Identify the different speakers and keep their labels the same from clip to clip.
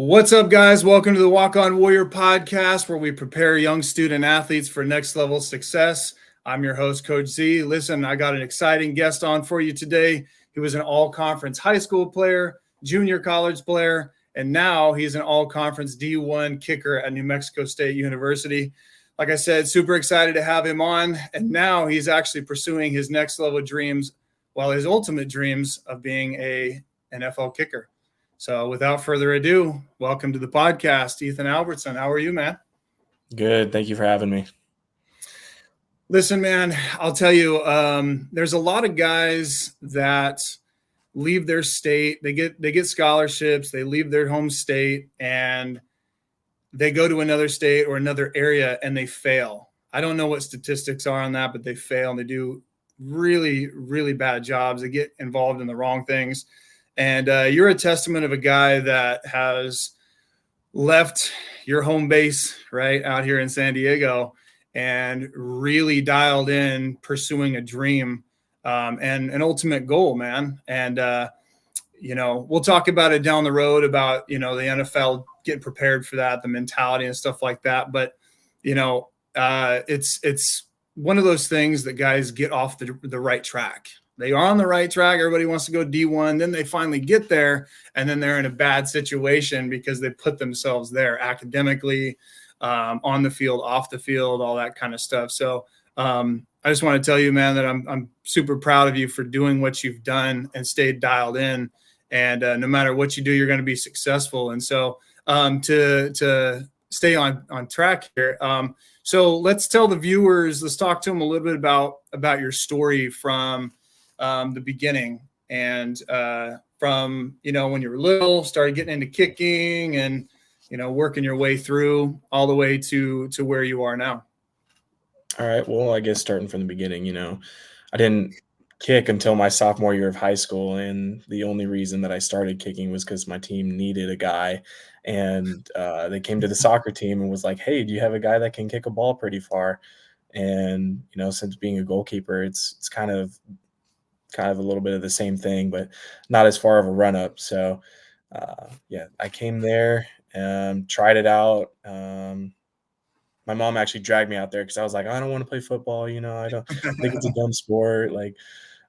Speaker 1: What's up, guys? Welcome to the Walk On Warrior podcast, where we prepare young student athletes for next level success. I'm your host, Coach Z. Listen, I got an exciting guest on for you today. He was an all-conference high school player, junior college player, and now he's an all-conference D1 kicker at New Mexico State University. Like I said, super excited to have him on, and now he's actually pursuing his next level dreams, while his ultimate dreams of being a NFL kicker. So without further ado, welcome to the podcast, Ethan Albertson. How are you, man?
Speaker 2: Good. Thank you for having me.
Speaker 1: Listen, man, I'll tell you, there's a lot of guys that leave their state. They get scholarships. They leave their home state and they go to another state or another area and they fail. I don't know what statistics are on that, but they fail and they do really, really bad jobs. They get involved in the wrong things. And you're a testament of a guy that has left your home base right out here in San Diego and really dialed in pursuing a dream and an ultimate goal, man. And, we'll talk about it down the road about, the NFL getting prepared for that, the mentality and stuff like that. But, it's one of those things that guys get off the right track. They are on the right track. Everybody wants to go D1. Then they finally get there, and then they're in a bad situation because they put themselves there academically, on the field, off the field, all that kind of stuff. So I just want to tell you, man, that I'm super proud of you for doing what you've done and stayed dialed in. And no matter what you do, you're going to be successful. And so to stay on track here. So let's tell the viewers, let's talk to them a little bit about your story from the beginning and from, when you were little, started getting into kicking and, working your way through all the way to where you are now.
Speaker 2: All right. Well, I guess starting from the beginning, I didn't kick until my sophomore year of high school. And the only reason that I started kicking was because my team needed a guy. And they came to the soccer team and was like, hey, do you have a guy that can kick a ball pretty far? And, since being a goalkeeper, it's kind of a little bit of the same thing, but not as far of a run up. So I came there and tried it out. My mom actually dragged me out there because I was like, I don't want to play football. I think it's a dumb sport. Like,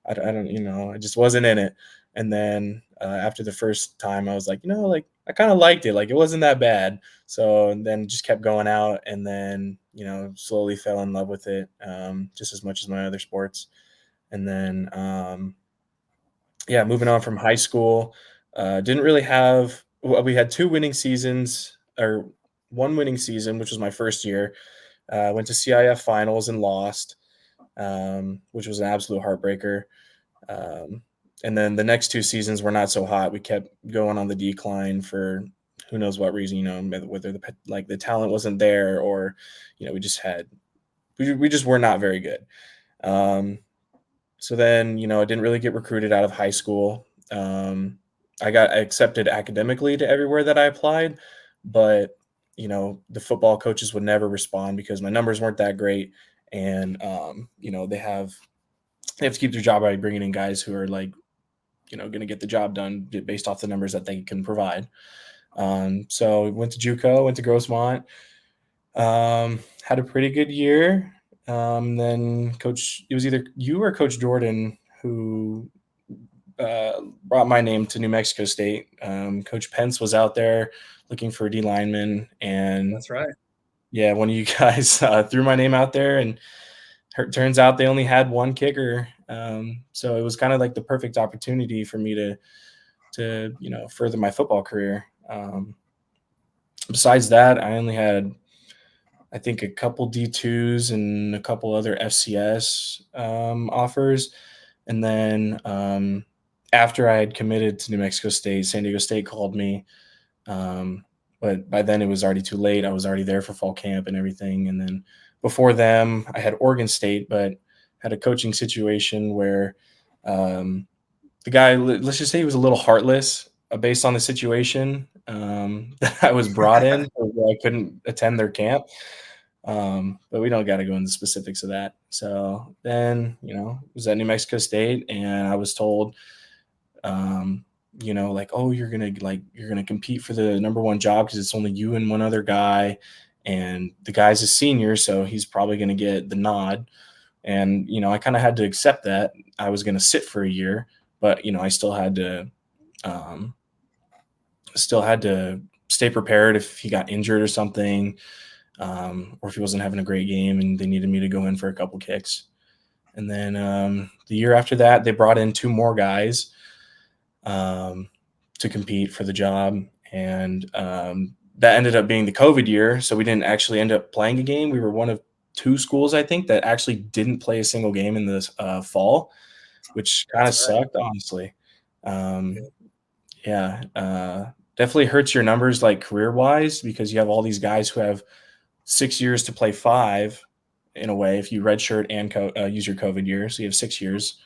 Speaker 2: I don't, I just wasn't in it. And then after the first time I was like, I kind of liked it. Like, it wasn't that bad. So then just kept going out and then, slowly fell in love with it just as much as my other sports. And then, moving on from high school, didn't really have – we had two winning seasons or one winning season, which was my first year. Went to CIF finals and lost, which was an absolute heartbreaker. And then the next two seasons were not so hot. We kept going on the decline for who knows what reason, whether the talent wasn't there or, we just were not very good. So then, I didn't really get recruited out of high school. I got accepted academically to everywhere that I applied, but, the football coaches would never respond because my numbers weren't that great. And, they have to keep their job by bringing in guys who are going to get the job done based off the numbers that they can provide. So went to JuCo, went to Grossmont, had a pretty good year. Then it was either you or Coach Jordan who brought my name to New Mexico State. Coach Pence was out there looking for a D lineman, and
Speaker 1: That's right.
Speaker 2: Yeah, one of you guys threw my name out there, and it turns out they only had one kicker. So it was kind of like the perfect opportunity for me to further my football career. Besides that, I only had, I think, a couple D2s and a couple other FCS offers. And then after I had committed to New Mexico State, San Diego State called me. But by then it was already too late. I was already there for fall camp and everything. And then before them, I had Oregon State, but had a coaching situation where the guy, let's just say he was a little heartless based on the situation that I was brought in, where I couldn't attend their camp. But we don't got to go into specifics of that. So then, it was at New Mexico State, and I was told, like, oh, you're gonna compete for the number one job because it's only you and one other guy, and the guy's a senior, so he's probably gonna get the nod. And I kind of had to accept that I was gonna sit for a year, but I um, still had to stay prepared if he got injured or something, or if he wasn't having a great game and they needed me to go in for a couple kicks. And then the year after that, they brought in two more guys to compete for the job. And that ended up being the COVID year. So we didn't actually end up playing a game. We were one of two schools, I think, that actually didn't play a single game in this fall, which kind of sucked, honestly. Yeah, definitely hurts your numbers like career wise because you have all these guys who have 6 years to play 5 in a way if you redshirt and use your COVID year, so you have 6 years.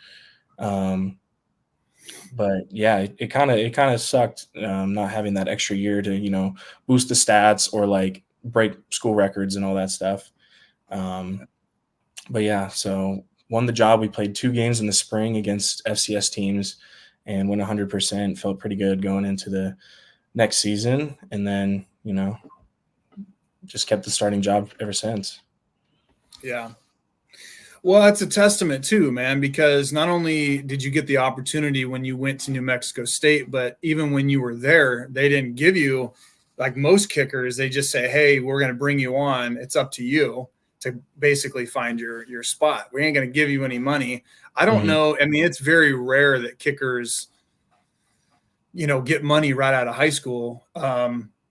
Speaker 2: But yeah, it kind of sucked not having that extra year to boost the stats or like break school records and all that stuff. But yeah, so won the job. We played 2 games in the spring against FCS teams and went 100%. Felt pretty good going into the next season, and then just kept the starting job ever since.
Speaker 1: Yeah. Well, that's a testament too, man, because not only did you get the opportunity when you went to New Mexico State, but even when you were there, they didn't give you, like most kickers, they just say, hey, we're going to bring you on. It's up to you to basically find your spot. We ain't going to give you any money. I don't know. I mean, it's very rare that kickers, get money right out of high school.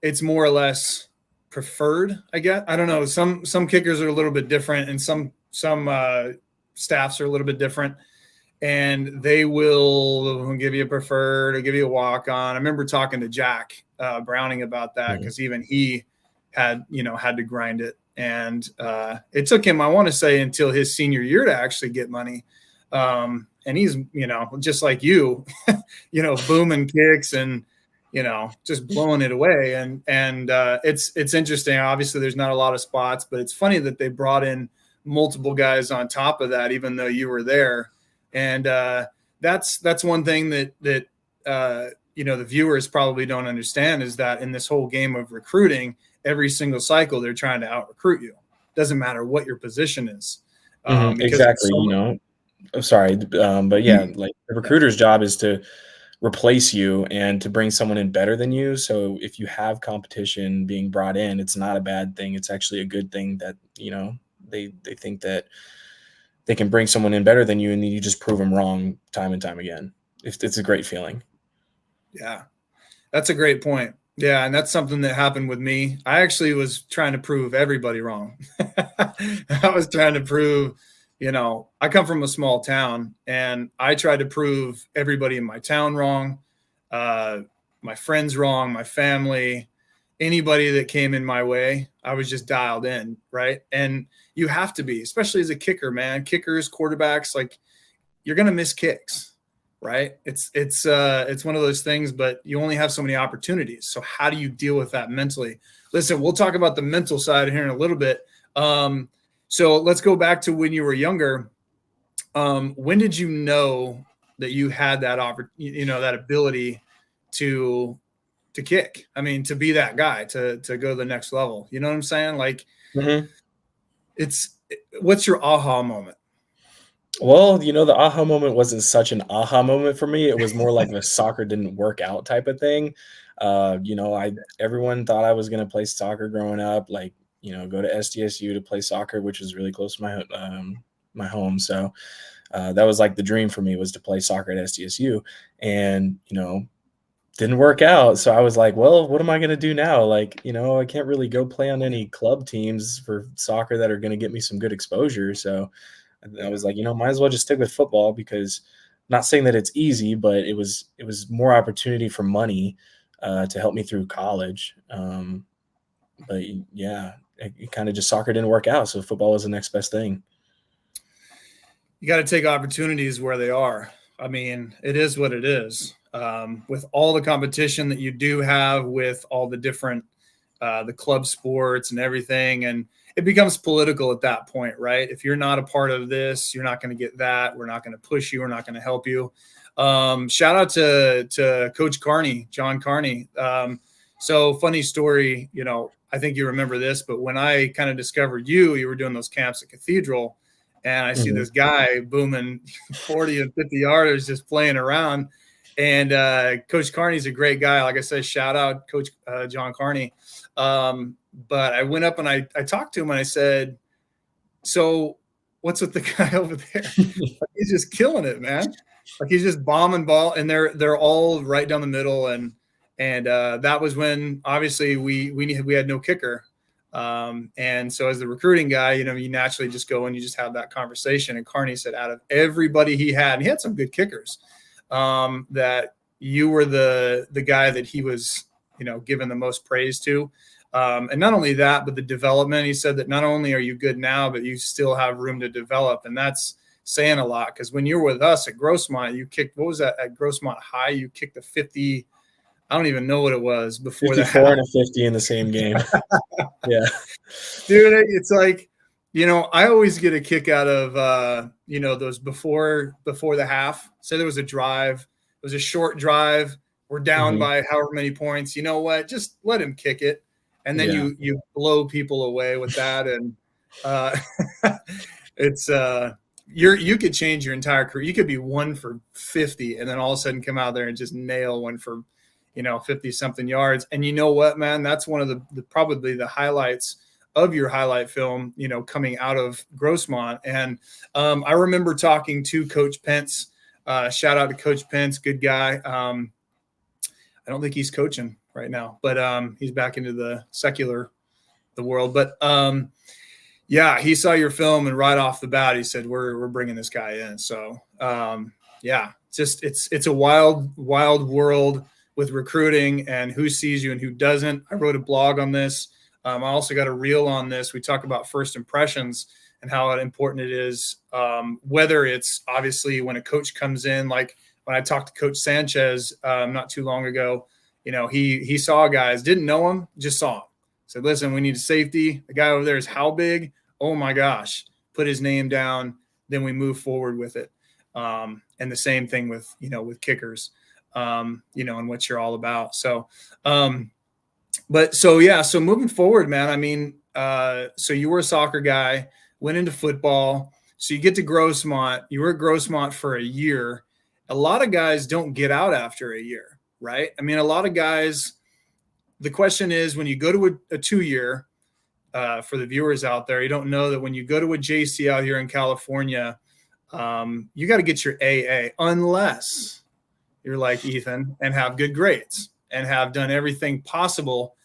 Speaker 1: It's more or less preferred, I guess. I don't know. Some kickers are a little bit different, and some staffs are a little bit different, and they will give you a preferred or give you a walk on. I remember talking to Jack Browning about that because even he had to grind it, and it took him, I want to say, until his senior year to actually get money. And he's just like you, booming kicks and just blowing it away. And it's interesting. Obviously, there's not a lot of spots, but it's funny that they brought in multiple guys on top of that, even though you were there. And that's one thing that the viewers probably don't understand is that in this whole game of recruiting, every single cycle they're trying to out recruit you. Doesn't matter what your position is.
Speaker 2: Exactly. I'm sorry, but yeah, like the recruiter's job is to replace you and to bring someone in better than you. So if you have competition being brought in, it's not a bad thing. It's actually a good thing that they think that they can bring someone in better than you, and then you just prove them wrong time and time again. It's a great feeling.
Speaker 1: Yeah, that's a great point. Yeah, and that's something that happened with me. I actually was trying to prove everybody wrong. I was trying to prove, I come from a small town, and I tried to prove everybody in my town wrong, my friends wrong, my family, anybody that came in my way. I was just dialed in, right? And you have to be, especially as a kicker, man. Kickers, quarterbacks, like you're going to miss kicks. Right. It's one of those things, but you only have so many opportunities. So how do you deal with that mentally? Listen, we'll talk about the mental side here in a little bit. So let's go back to when you were younger. When did you know that you had that that ability to kick? I mean, to be that guy, to go to the next level. You know what I'm saying? Like what's your aha moment?
Speaker 2: Well, the aha moment wasn't such an aha moment for me. It was more like the soccer didn't work out type of thing. Everyone thought I was going to play soccer growing up, like, go to SDSU to play soccer, which is really close to my home. So that was like the dream for me, was to play soccer at SDSU, and, didn't work out. So I was like, well, what am I going to do now? Like, I can't really go play on any club teams for soccer that are going to get me some good exposure. So I was like, might as well just stick with football, because not saying that it's easy, but it was more opportunity for money to help me through college. But yeah, it kind of just, soccer didn't work out. So football was the next best thing.
Speaker 1: You got to take opportunities where they are. I mean, it is what it is. With all the competition that you do have with all the different the club sports and everything, and it becomes political at that point, right? If you're not a part of this, you're not going to get that. We're not going to push you. We're not going to help you. Shout out to Coach Carney, John Carney. So funny story, I think you remember this, but when I kind of discovered you were doing those camps at Cathedral, and I see this guy booming 40 and 50 yarders just playing around. And Coach Carney's a great guy. Like I said, shout out Coach John Carney. But I went up and I talked to him and I said, so what's with the guy over there? Like, he's just killing it, man. Like he's just bombing ball, and they're all right down the middle. And that was when obviously we had no kicker. And so as the recruiting guy, you naturally just go and you just have that conversation. And Carney said, out of everybody he had, and he had some good kickers, that you were the guy that he was, given the most praise to. And not only that, but the development. He said that not only are you good now, but you still have room to develop. And that's saying a lot, because when you were with us at Grossmont, you kicked, what was that at Grossmont High? You kicked the 50. I don't even know what it was before that.
Speaker 2: 54 and a 50 in the same game. Yeah.
Speaker 1: Dude, it's like, I always get a kick out of, those before the half. Say there was a drive. It was a short drive. We're down by however many points. You know what? Just let him kick it. And then you blow people away with that. And it's you could change your entire career. You could be 1 for 50 and then all of a sudden come out there and just nail 1 for 50 something yards. And you know what, man, that's one of the probably the highlights of your highlight film, coming out of Grossmont. And I remember talking to Coach Pence. Shout out to Coach Pence, good guy. I don't think he's coaching right now, but he's back into the world. But he saw your film, and right off the bat, he said, we're bringing this guy in. So it's a wild world with recruiting and who sees you and who doesn't. I wrote a blog on this. I also got a reel on this. We talk about first impressions and how important it is, whether it's obviously when a coach comes in, like when I talked to Coach Sanchez not too long ago, he saw guys, didn't know him, just saw him. Said, listen, we need a safety. The guy over there is how big? Oh my gosh. Put his name down. Then we move forward with it. And the same thing with kickers, and what you're all about. So, so moving forward, man, I mean, so you were a soccer guy, went into football. So you get to Grossmont. You were at Grossmont for a year. A lot of guys don't get out after a year, right? I mean, a lot of guys, the question is, when you go to a 2-year, for the viewers out there, you don't know that when you go to a JC out here in California, you got to get your AA, unless you're like Ethan and have good grades and have done everything possible.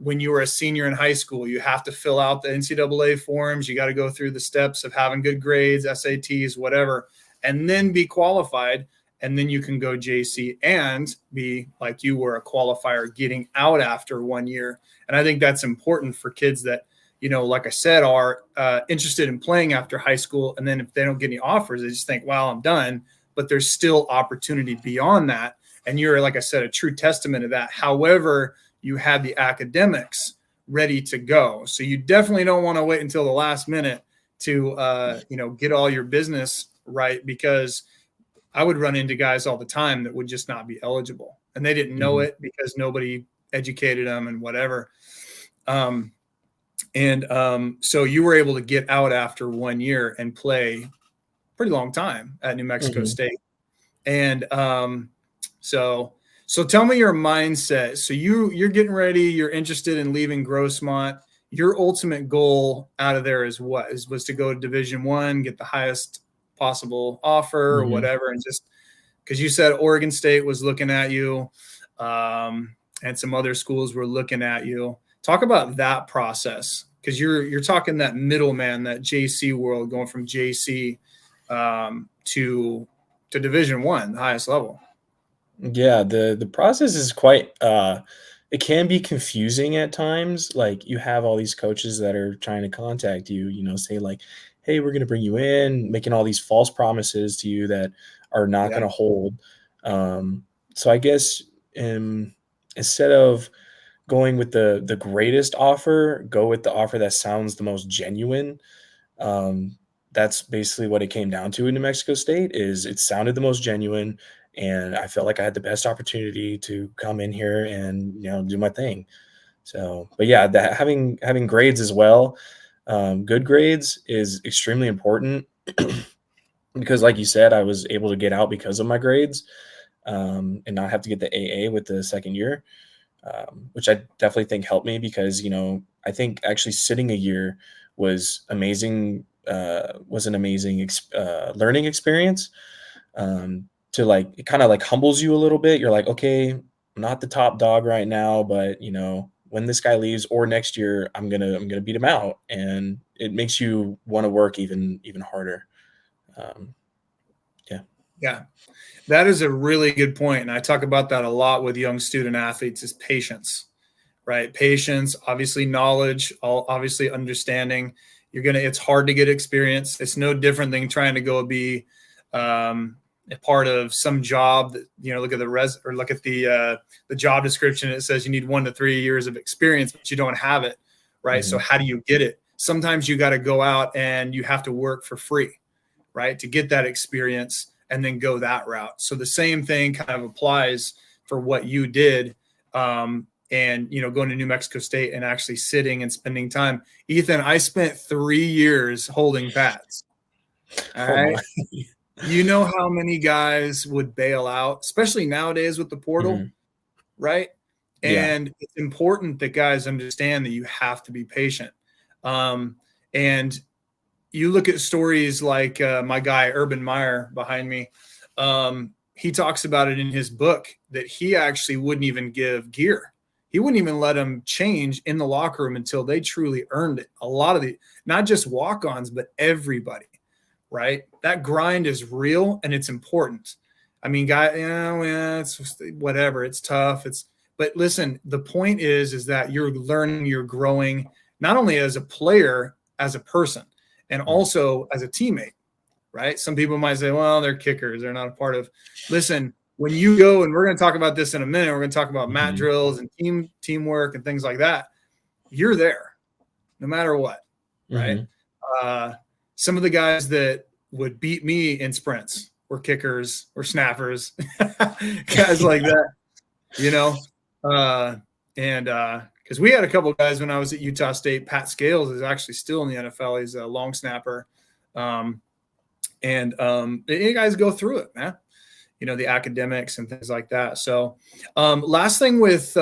Speaker 1: When you were a senior in high school, you have to fill out the NCAA forms. You got to go through the steps of having good grades, SATs, whatever, and then be qualified. And then you can go JC and be like you were, a qualifier getting out after 1 year. And I think that's important for kids that, like I said, are interested in playing after high school. And then if they don't get any offers, they just think, well, I'm done. But there's still opportunity beyond that. And you're, like I said, a true testament of that. However, you had the academics ready to go. So you definitely don't want to wait until the last minute to, get all your business right, because I would run into guys all the time that would just not be eligible, and they didn't know it because nobody educated them and whatever. So you were able to get out after 1 year and play pretty long time at New Mexico State. And so tell me your mindset. So you're getting ready, you're interested in leaving Grossmont. Your ultimate goal out of there is what? Was to go to Division I, get the highest possible offer or whatever, and just because you said Oregon State was looking at you, and some other schools were looking at you. Talk about that process, because you're talking that middleman, that JC world, going from JC to Division I, the highest level.
Speaker 2: Yeah, the process is quite it can be confusing at times. Like, you have all these coaches that are trying to contact you, say like, hey, we're going to bring you in, making all these false promises to you that are not going to hold. So I guess instead of going with the greatest offer, go with the offer that sounds the most genuine. That's basically what it came down to in New Mexico State. Is it sounded the most genuine, and I felt like I had the best opportunity to come in here and, do my thing. So, but yeah, that having grades as well, good grades is extremely important because, like you said, I was able to get out because of my grades, and not have to get the AA with the second year, which I definitely think helped me because, I think actually sitting a year was amazing. Was an amazing learning experience. To like, it kind of like humbles you a little bit. You're like, okay, I'm not the top dog right now, but when this guy leaves or next year, I'm gonna beat him out, and it makes you want to work even harder. Um, yeah.
Speaker 1: Yeah. That is a really good point. And I talk about that a lot with young student athletes is patience, right? Patience, obviously knowledge, obviously understanding. It's hard to get experience. It's no different than trying to go be a part of some job that, look at look at the job description. It says you need 1 to 3 years of experience, but you don't have it, right? So how do you get it? Sometimes you got to go out and you have to work for free, right? To get that experience and then go that route. So the same thing kind of applies for what you did. And, going to New Mexico State and actually sitting and spending time. Ethan, I spent 3 years holding pads. All
Speaker 2: Oh
Speaker 1: right.
Speaker 2: my.
Speaker 1: You know how many guys would bail out, especially nowadays with the portal,
Speaker 2: Mhm.
Speaker 1: right?
Speaker 2: Yeah.
Speaker 1: And it's important that guys understand that you have to be patient. And you look at stories like my guy, Urban Meyer, behind me. He talks about it in his book that he actually wouldn't even give gear. He wouldn't even let them change in the locker room until they truly earned it. A lot of not just walk-ons, but everybody, right? That grind is real and it's important. I mean, it's whatever. It's tough. But listen, the point is that you're learning, you're growing, not only as a player, as a person, and also as a teammate, right? Some people might say, well, they're kickers. They're not a part of. Listen, when you go, and we're going to talk about this in a minute, we're going to talk about mat
Speaker 2: Mhm.
Speaker 1: drills and teamwork and things like that. You're there no matter what, right?
Speaker 2: Mhm.
Speaker 1: Some of the guys that would beat me in sprints were kickers or snappers, guys like that, you know? And because we had a couple of guys when I was at Utah State. Pat Scales is actually still in the NFL. He's a long snapper. You guys go through it, man. The academics and things like that. So, last thing with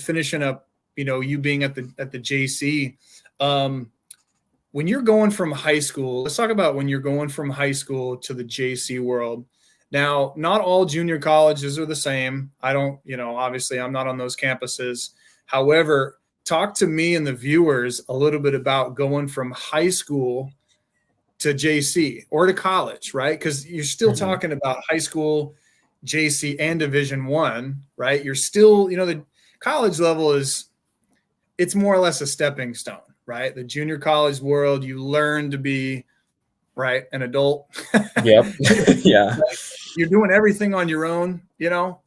Speaker 1: finishing up, you being at the JC, when you're going from high school, let's talk about when you're going from high school to the JC world. Now, not all junior colleges are the same. I don't, obviously I'm not on those campuses. However, talk to me and the viewers a little bit about going from high school to JC or to college, right? Because you're still
Speaker 2: Mhm.
Speaker 1: talking about high school, JC, and Division I, right? You're still, the college level it's more or less a stepping stone, right? The junior college world, you learn to be right an adult.
Speaker 2: Yep. Yeah.
Speaker 1: You're doing everything on your own,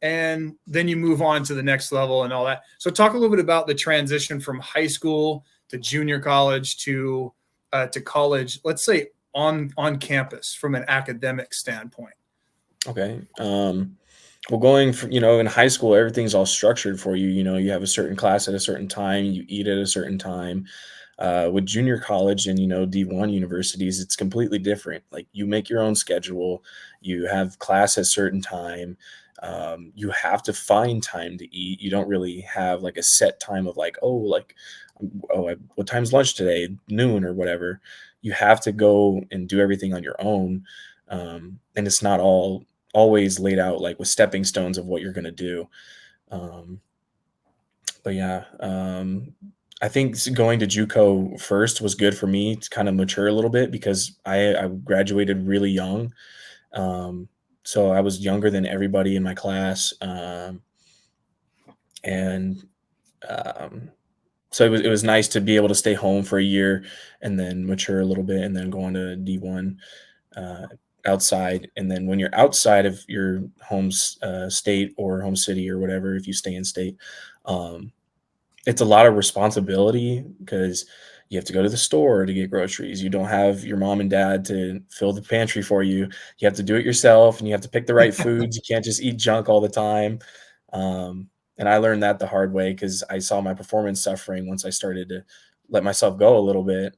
Speaker 1: and then you move on to the next level and all that. So talk a little bit about the transition from high school to junior college to college, let's say on campus from an academic standpoint.
Speaker 2: Okay. Well, going from, in high school, everything's all structured for you. You have a certain class at a certain time, you eat at a certain time. With junior college and, D1 universities, it's completely different. Like, you make your own schedule, you have class at certain time. You have to find time to eat. You don't really have like a set time of like, what time's lunch today? Noon or whatever. You have to go and do everything on your own. And it's not always laid out like with stepping stones of what you're going to do. Um, but yeah, I think going to JuCo first was good for me to kind of mature a little bit because I graduated really young. Um, so I was younger than everybody in my class. And um, so it was nice to be able to stay home for a year and then mature a little bit and then go on to D1 uh, outside. And then when you're outside of your home state or home city or whatever, if you stay in state, it's a lot of responsibility because You have to go to the store to get groceries. You don't have your mom and dad to fill the pantry for you. You have to do it yourself, and you have to pick the right foods. You can't just eat junk all the time. And I learned that the hard way because I saw my performance suffering once I started to let myself go a little bit.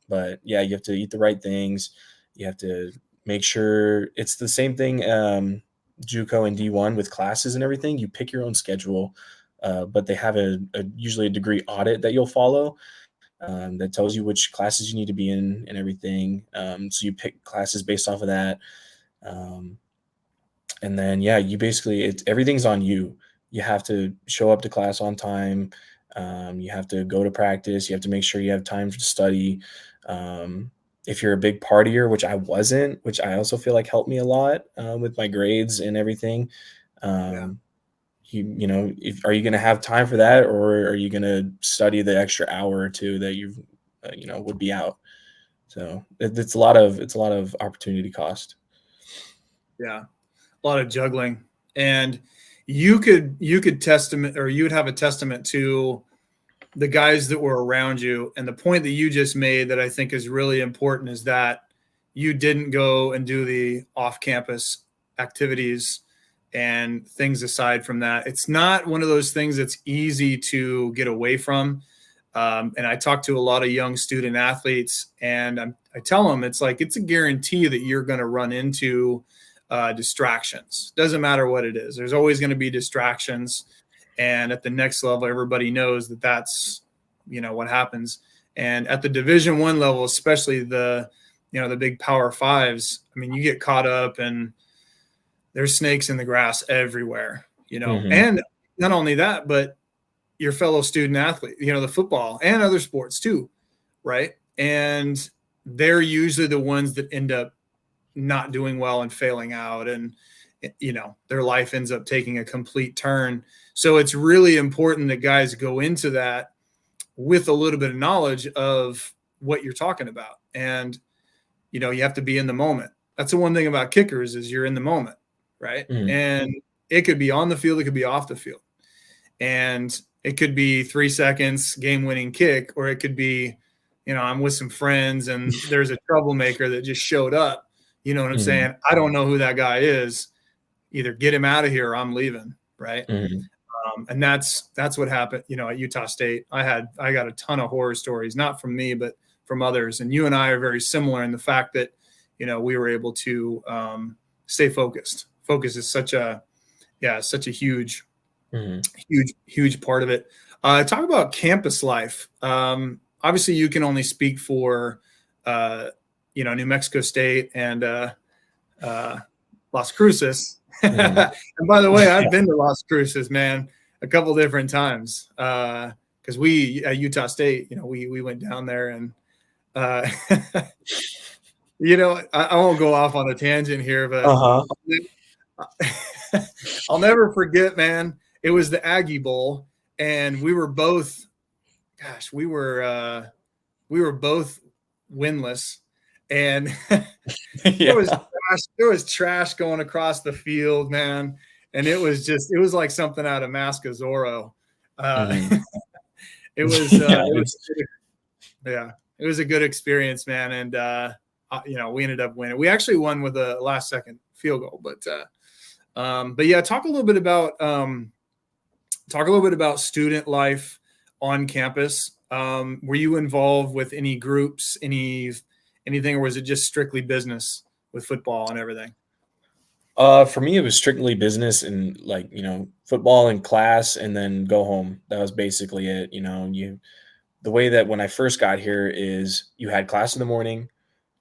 Speaker 2: But yeah, you have to eat the right things. You have to make sure it's the same thing. JuCo and D1 with classes and everything. You pick your own schedule, but they have usually a degree audit that you'll follow, that tells you which classes you need to be in and everything. So you pick classes based off of that. Um, and then, yeah, you basically, everything's on you. You have to show up to class on time. You have to go to practice. You have to make sure you have time to study. Um, if you're a big partier, which I wasn't, which I also feel like helped me a lot with my grades and everything.
Speaker 1: Yeah.
Speaker 2: Are you going to have time for that, or are you going to study the extra hour or two that would be out? So it's a lot of opportunity cost.
Speaker 1: Yeah. A lot of juggling. And you could testament, or you would have a testament to the guys that were around you. And the point that you just made that I think is really important is that you didn't go and do the off-campus activities and things aside from that. It's not one of those things that's easy to get away from. And I talk to a lot of young student athletes, and I tell them it's like it's a guarantee that you're going to run into distractions. Doesn't matter what it is. There's always going to be distractions. And at the next level, everybody knows that that's what happens. And at the Division I level, especially the big Power Fives, I mean, you get caught up, and there's snakes in the grass everywhere.
Speaker 2: Mm-hmm.
Speaker 1: And not only that, but your fellow student athlete, the football and other sports too, right? And they're usually the ones that end up not doing well and failing out, and their life ends up taking a complete turn. So it's really important that guys go into that with a little bit of knowledge of what you're talking about. And you have to be in the moment. That's the one thing about kickers is you're in the moment, right?
Speaker 2: Mm-hmm.
Speaker 1: And it could be on the field, it could be off the field, and it could be 3 seconds game-winning kick, or it could be I'm with some friends and there's a troublemaker that just showed up. You know what I'm
Speaker 2: Mm-hmm.
Speaker 1: saying? I don't know who that guy is. Either get him out of here or I'm leaving, right?
Speaker 2: Mm-hmm.
Speaker 1: And that's what happened. At Utah State, I got a ton of horror stories, not from me, but from others. And you and I are very similar in the fact that we were able to stay focused. Focus is such a huge,
Speaker 2: Mm-hmm.
Speaker 1: huge part of it. Talk about campus life. Obviously, you can only speak for New Mexico State and Las Cruces.
Speaker 2: Mm-hmm.
Speaker 1: And by the way, I've been to Las Cruces, man, a couple different times because we at Utah State, we went down there, and I won't go off on a tangent here, but
Speaker 2: Uh-huh.
Speaker 1: I'll never forget, man. It was the Aggie Bowl, and we were both winless, and
Speaker 2: Yeah.
Speaker 1: there was trash going across the field, man, and it was like something out of Mask of Zorro.
Speaker 2: Mm-hmm.
Speaker 1: It was it was a good experience, man, and we ended up winning. We actually won with a last second field goal, but yeah, talk a little bit about student life on campus. Were you involved with any groups, anything, or was it just strictly business with football and everything?
Speaker 2: For me, it was strictly business and football and class, and then go home. That was basically it. The way that when I first got here is you had class in the morning,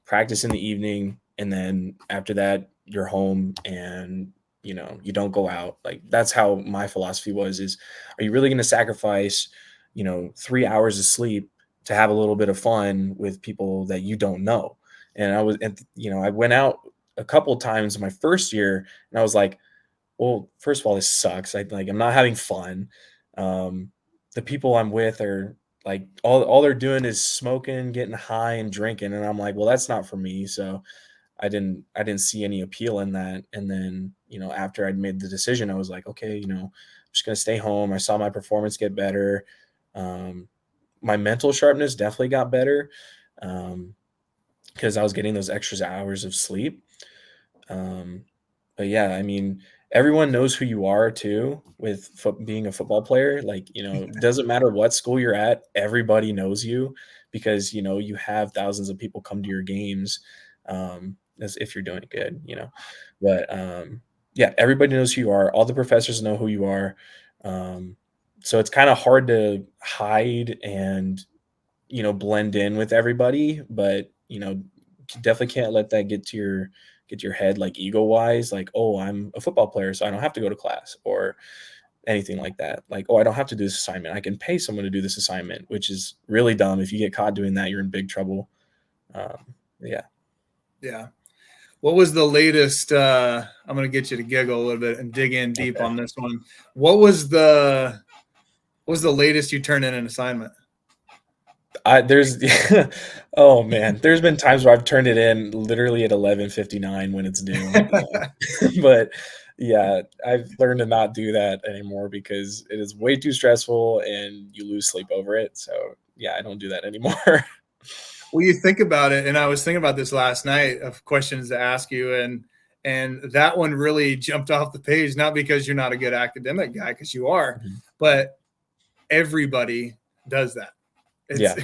Speaker 2: practice in the evening, and then after that you're home, and you don't go out. Like, that's how my philosophy was, is are you really going to sacrifice 3 hours of sleep to have a little bit of fun with people that you don't know? And I went out a couple of times my first year, and I was like, well, first of all, this sucks. I'm not having fun. The people I'm with are like all they're doing is smoking, getting high, and drinking, and I'm like, well, that's not for me. So I didn't see any appeal in that. And then after I'd made the decision, I was like, okay, I'm just gonna stay home. I saw my performance get better. my mental sharpness definitely got better, because I was getting those extra hours of sleep. Um, but yeah, I mean, everyone knows who you are too with being a football player. Like, doesn't matter what school you're at, everybody knows you because, you have thousands of people come to your games, as if you're doing good. But yeah, everybody knows who you are. All the professors know who you are. Um, so it's kind of hard to hide and, blend in with everybody, but, definitely can't let that get to your head, like, ego wise, like, oh, I'm a football player, so I don't have to go to class or anything like that. Like, oh, I don't have to do this assignment. I can pay someone to do this assignment, which is really dumb. If you get caught doing that, you're in big trouble. Yeah.
Speaker 1: Yeah. What was the latest? I'm going to get you to giggle a little bit and dig in deep
Speaker 2: Okay.
Speaker 1: on this one. What was the latest you turned in an assignment?
Speaker 2: There's oh man, there's been times where I've turned it in literally at 11:59 when it's due. But yeah, I've learned to not do that anymore because it is way too stressful and you lose sleep over it. So yeah, I don't do that anymore.
Speaker 1: Well, you think about it, and I was thinking about this last night of questions to ask you, and that one really jumped off the page, not because you're not a good academic guy, because you are,
Speaker 2: Mhm.
Speaker 1: but everybody does that. It's
Speaker 2: Yeah.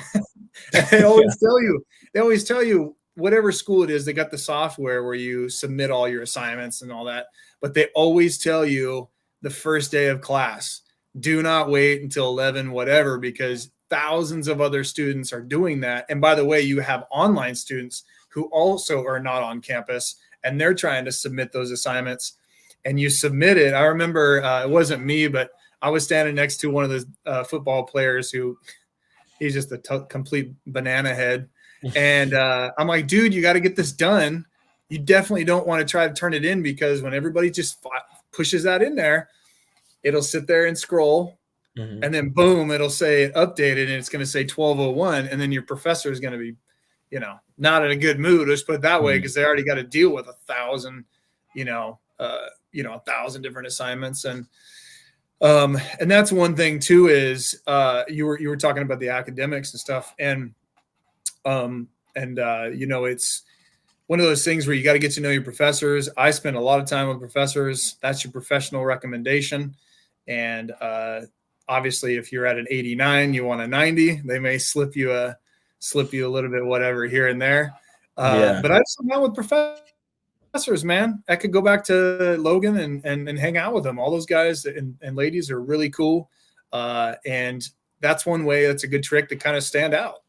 Speaker 1: they
Speaker 2: Yeah.
Speaker 1: always tell you whatever school it is, they got the software where you submit all your assignments and all that, but they always tell you the first day of class, do not wait until 11 whatever, because thousands of other students are doing that. And by the way, you have online students who also are not on campus and they're trying to submit those assignments, and you submit it. I remember it wasn't me, but I was standing next to one of the football players who he's just a complete banana head. And I'm like, dude, you got to get this done. You definitely don't want to try to turn it in, because when everybody just pushes that in there, it'll sit there and scroll.
Speaker 2: Mhm.
Speaker 1: And then boom, it'll say updated, and it's going to say 12:01. And then your professor is going to be, not in a good mood. Let's put it that way,
Speaker 2: Mhm.
Speaker 1: because they already got to deal with 1,000, 1,000 different assignments. And that's one thing too, is you were talking about the academics and stuff, and it's one of those things where you got to get to know your professors. I spend a lot of time with professors. That's your professional recommendation. And obviously, if you're at an 89, you want a 90. They may slip you a little bit, whatever, here and there.
Speaker 2: Yeah.
Speaker 1: But I just hang out with professors, man. I could go back to Logan and hang out with them. All those guys and ladies are really cool. And that's one way. That's a good trick to kind of stand out.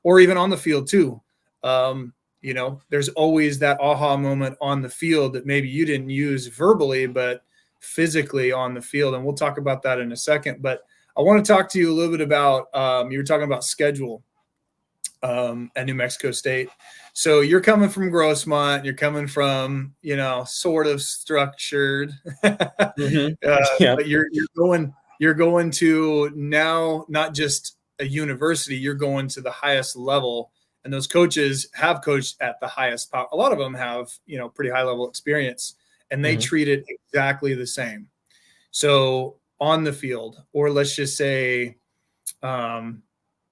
Speaker 1: Or even on the field too. There's always that aha moment on the field that maybe you didn't use verbally, but physically on the field. And we'll talk about that in a second. But I want to talk to you a little bit about, you were talking about schedule at New Mexico State. So you're coming from Grossmont, you're coming from, sort of structured,
Speaker 2: Mhm. Yeah.
Speaker 1: but you're going to now not just a university, you're going to the highest level. And those coaches have coached at the highest power. A lot of them have, pretty high level experience, and they
Speaker 2: Mhm.
Speaker 1: treat it exactly the same. So on the field, or um,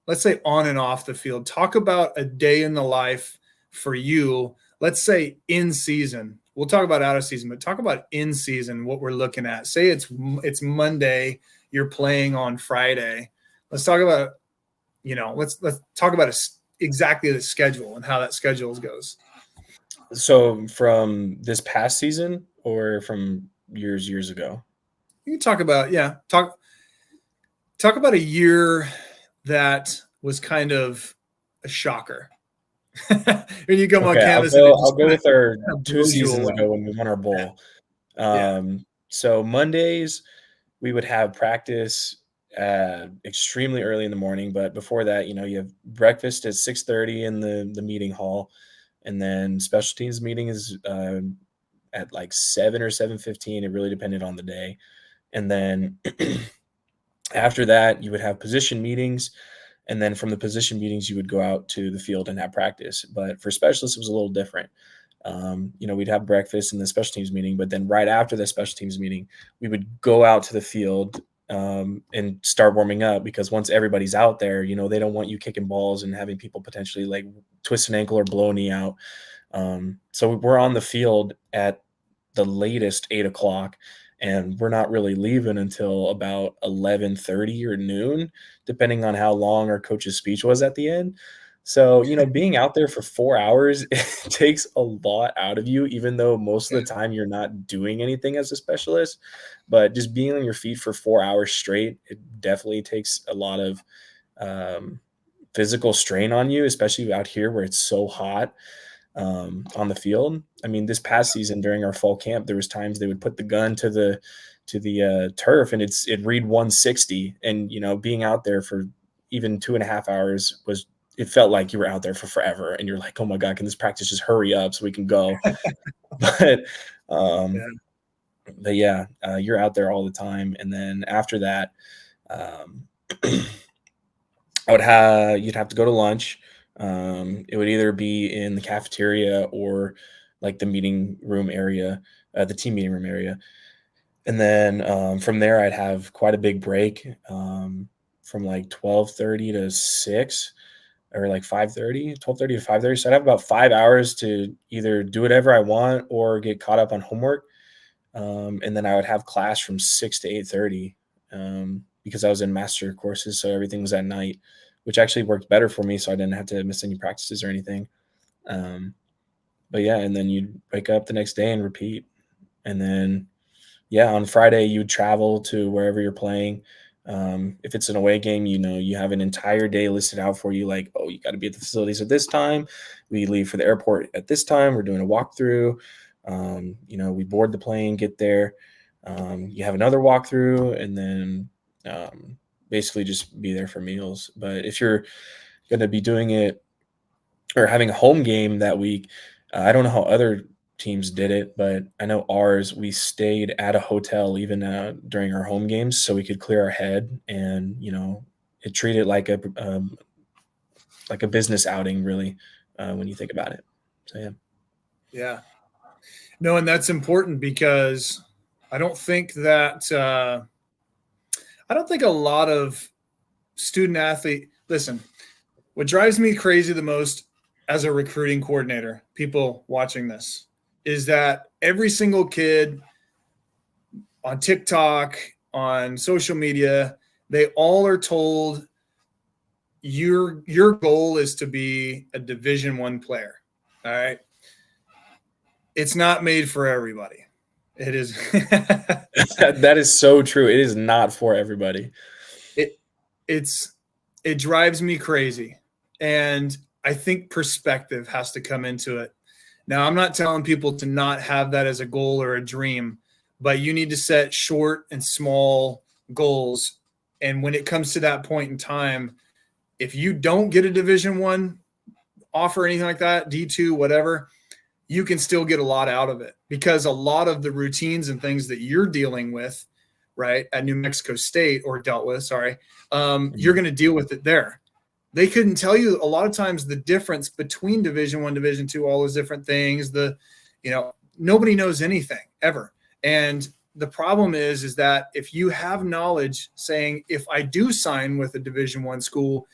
Speaker 1: let's say on and off the field, talk about a day in the life for you. Let's say in season. We'll talk about out of season, but talk about in season, what we're looking at. Say it's Monday, you're playing on Friday. Let's talk about, let's talk about exactly the schedule and how that schedule goes.
Speaker 2: So from this past season or from years ago?
Speaker 1: You can talk about, talk about a year that was kind of a shocker. When you come on
Speaker 2: Okay, I'll
Speaker 1: campus and
Speaker 2: go
Speaker 1: it
Speaker 2: I'll
Speaker 1: just
Speaker 2: go with our
Speaker 1: kind of
Speaker 2: 2
Speaker 1: blows you
Speaker 2: seasons
Speaker 1: away.
Speaker 2: ago when we won our bowl.
Speaker 1: Yeah.
Speaker 2: So Mondays, we would have practice, extremely early in the morning, but before that, you have breakfast at 6:30 in the meeting hall, and then special teams meeting is, at, like, 7 or 7:15, it really depended on the day, and then after that, you would have position meetings, and then from the position meetings, you would go out to the field and have practice. But for specialists, it was a little different. We'd have breakfast in the special teams meeting, but then right after the special teams meeting, we would go out to the field and start warming up, because once everybody's out there, they don't want you kicking balls and having people potentially like twist an ankle or blow a knee out. So we're on the field at the latest 8 o'clock, and we're not really leaving until about 11:30 or noon, depending on how long our coach's speech was at the end. So, being out there for 4 hours, it takes a lot out of you, even though most of the time you're not doing anything as a specialist. But just being on your feet for 4 hours straight, it definitely takes a lot of physical strain on you, especially out here where it's so hot on the field. I mean, this past season during our fall camp, there was times they would put the gun to the turf, and it'd read 160, and being out there for even 2.5 hours it felt like you were out there for forever, and you're like, oh my God, can this practice just hurry up so we can go? but
Speaker 1: Yeah.
Speaker 2: but yeah, you're out there all the time, and then after that, you'd have to go to lunch. It would either be in the cafeteria or like the meeting room area, the team meeting room area. And then from there, I'd have quite a big break from like 12:30 to 6, or like 5:30, 12:30 to 5:30. So I'd have about 5 hours to either do whatever I want or get caught up on homework. And then I would have class from 6 to 8:30 because I was in master courses. So everything was at night, which actually worked better for me. So I didn't have to miss any practices or anything. But yeah, and then you'd wake up the next day and repeat. And then, yeah, on Friday, you'd travel to wherever you're playing. If it's an away game, you have an entire day listed out for you. Like, oh, you got to be at the facilities at this time. We leave for the airport at this time. We're doing a walkthrough. We board the plane, get there. You have another walkthrough, and then basically just be there for meals. But if you're going to be doing it or having a home game that week, I don't know how other teams did it, but I know ours, we stayed at a hotel even during our home games so we could clear our head, and it treated like a business outing, really, when you think about it. So
Speaker 1: Yeah. No, and that's important because I don't think that I don't think a lot of student athlete. Listen, what drives me crazy the most as a recruiting coordinator, people watching this, is that every single kid on TikTok, on social media, they all are told your goal is to be a Division I player. All right. It's not made for everybody. It is.
Speaker 2: that is so true. It is not for everybody.
Speaker 1: It drives me crazy. And I think perspective has to come into it. Now, I'm not telling people to not have that as a goal or a dream, but you need to set short and small goals. And when it comes to that point in time, if you don't get a Division I offer, anything like that, D2, whatever, you can still get a lot out of it, because a lot of the routines and things that you're dealing with, right, at New Mexico State, or dealt with, sorry, you're going to deal with it there. They couldn't tell you a lot of times the difference between Division I, Division II, all those different things. Nobody knows anything ever. And the problem is that if you have knowledge saying, if I do sign with a Division I school,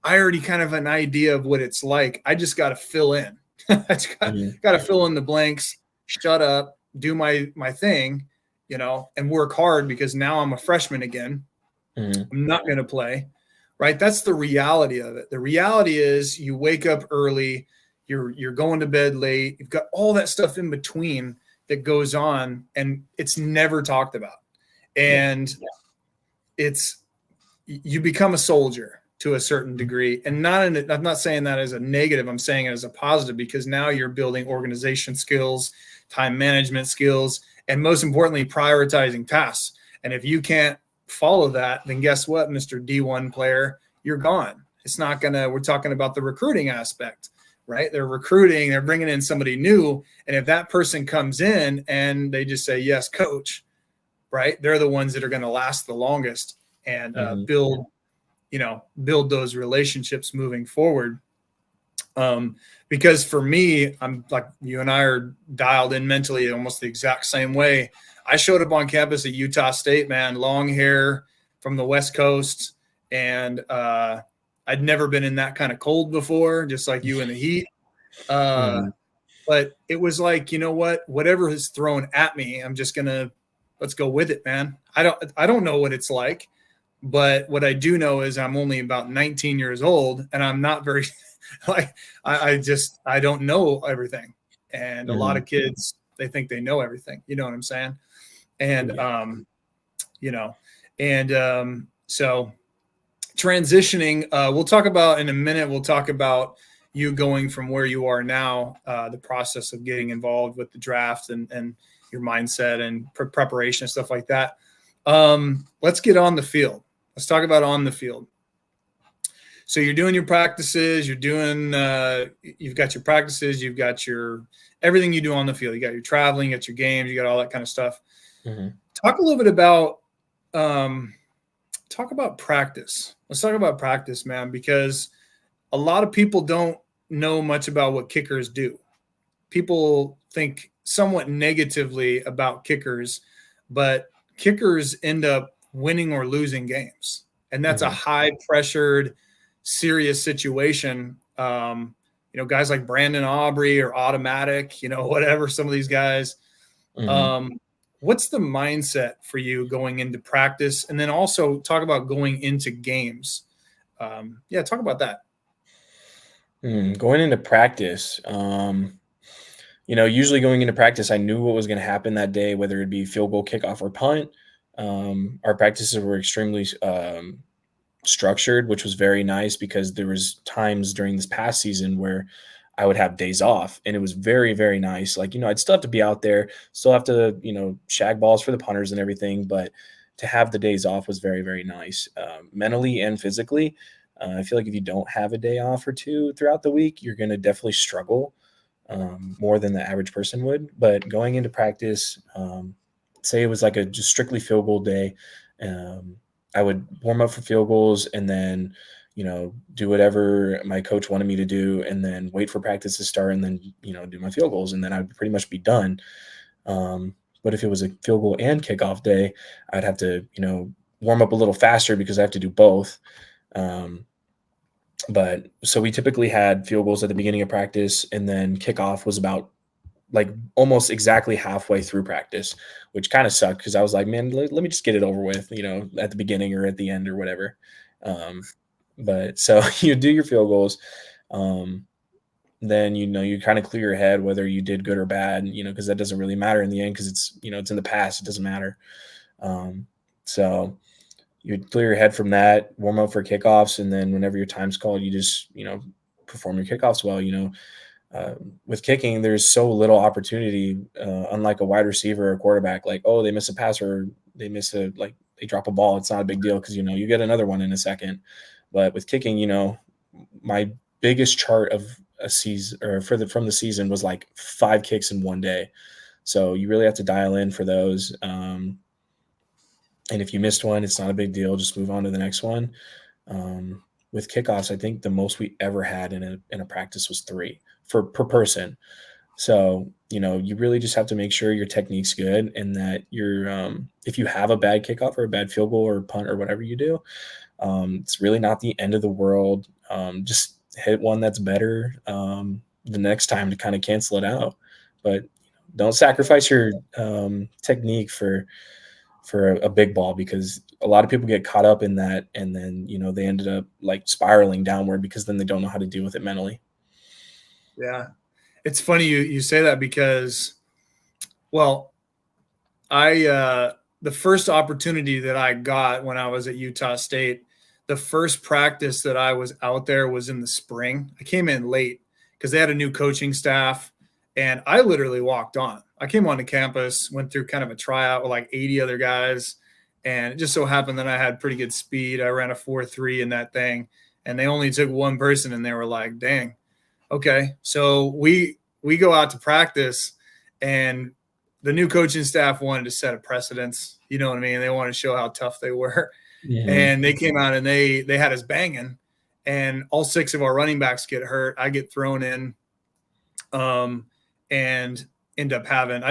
Speaker 1: I already kind of have an idea of what it's like. I just got to fill in. I just got to fill in the blanks, shut up, do my thing, and work hard, because now I'm a freshman again. I'm not going to play. Right. That's the reality of it. The reality is you wake up early, you're going to bed late. You've got all that stuff in between that goes on, and it's never talked about. And you become a soldier to a certain degree, and I'm not saying that as a negative. I'm saying it as a positive, because now you're building organization skills, time management skills, and most importantly, prioritizing tasks. And if you can't follow that, then guess what, Mr. D1 player, you're gone. It's not gonna. We're talking about the recruiting aspect, right? They're recruiting, they're bringing in somebody new, and if that person comes in and they just say, yes, coach, right, they're the ones that are going to last the longest and build those relationships moving forward. Because for me, I'm like, you and I are dialed in mentally almost the exact same way. I showed up on campus at Utah State, man, long hair, from the West Coast, and I'd never been in that kind of cold before, just like you in the heat. But it was like, you know what, whatever is thrown at me, I'm just gonna, let's go with it, man. I don't know what it's like, but what I do know is I'm only about 19 years old, and I'm not very like I don't know everything. And a lot of kids, they think they know everything. You know what I'm saying? And you know, and so transitioning, we'll talk about in a minute. We'll talk about you going from where you are now, the process of getting involved with the draft and your mindset and preparation and stuff like that. Let's get on the field. Let's talk about on the field. So you're doing your practices, you're doing, you've got your practices, you've got your, everything you do on the field. You got your traveling, you got your games, you got all that kind of stuff. Talk a little bit about, talk about practice. Let's talk about practice, man, because a lot of people don't know much about what kickers do. People think somewhat negatively about kickers, but kickers end up winning or losing games. And that's a high pressured, serious situation. You know, guys like Brandon Aubrey or Automatic, you know, whatever, some of these guys. What's the mindset for you going into practice? And then also talk about going into games. Yeah, talk about that.
Speaker 2: Going into practice, you know, usually going into practice, I knew what was going to happen that day, whether it be field goal, kickoff, or punt. Our practices were extremely structured, which was very nice because there was times during this past season where I would have days off, and it was very, very nice. Like, you know, I'd still have to be out there, still have to, you know, shag balls for the punters and everything, but to have the days off was very, very nice, mentally and physically. I feel like if you don't have a day off or two throughout the week, you're going to definitely struggle more than the average person would. But going into practice, say it was like a just strictly field goal day, I would warm up for field goals and then, you know, do whatever my coach wanted me to do and then wait for practice to start and then, you know, do my field goals and then I'd pretty much be done. But if it was a field goal and kickoff day, I'd have to, you know, warm up a little faster because I have to do both. But so we typically had field goals at the beginning of practice, and then kickoff was about like almost exactly halfway through practice, which kind of sucked because I was like, man, let me just get it over with, you know, at the beginning or at the end or whatever. But so you do your field goals. Then, you know, you kind of clear your head whether you did good or bad, you know, because that doesn't really matter in the end because it's, you know, it's in the past. It doesn't matter. So you clear your head from that, warm up for kickoffs, and then whenever your time's called, you just, you know, perform your kickoffs well. You know, with kicking, there's so little opportunity, unlike a wide receiver or a quarterback. Like, oh, they miss a pass or they miss a, like, they drop a ball. It's not a big deal because, you know, you get another one in a second. But with kicking, you know, my biggest chart of a season or from the season was like 5 kicks in one day. So you really have to dial in for those. And if you missed one, it's not a big deal. Just move on to the next one. With kickoffs, I think the most we ever had in a practice was 3 per person. So, you know, you really just have to make sure your technique's good and that you're, if you have a bad kickoff or a bad field goal or punt or whatever you do, it's really not the end of the world. Just hit one that's better the next time to kind of cancel it out. But don't sacrifice your technique for a big ball, because a lot of people get caught up in that, and then, you know, they ended up like spiraling downward because then they don't know how to deal with it mentally.
Speaker 1: Yeah. It's funny you say that because, well, the first opportunity that I got when I was at Utah State, the first practice that I was out there was in the spring. I came in late because they had a new coaching staff, and I literally walked on. I came onto campus, went through kind of a tryout with like 80 other guys, and it just so happened that I had pretty good speed. I ran a 4.3 in that thing, and they only took one person, and they were like, dang, okay. So we go out to practice, and the new coaching staff wanted to set a precedence. You know what I mean? They wanted to show how tough they were. Mm-hmm. And they came out and they had us banging, and all 6 of our running backs get hurt. I get thrown in, and end up having,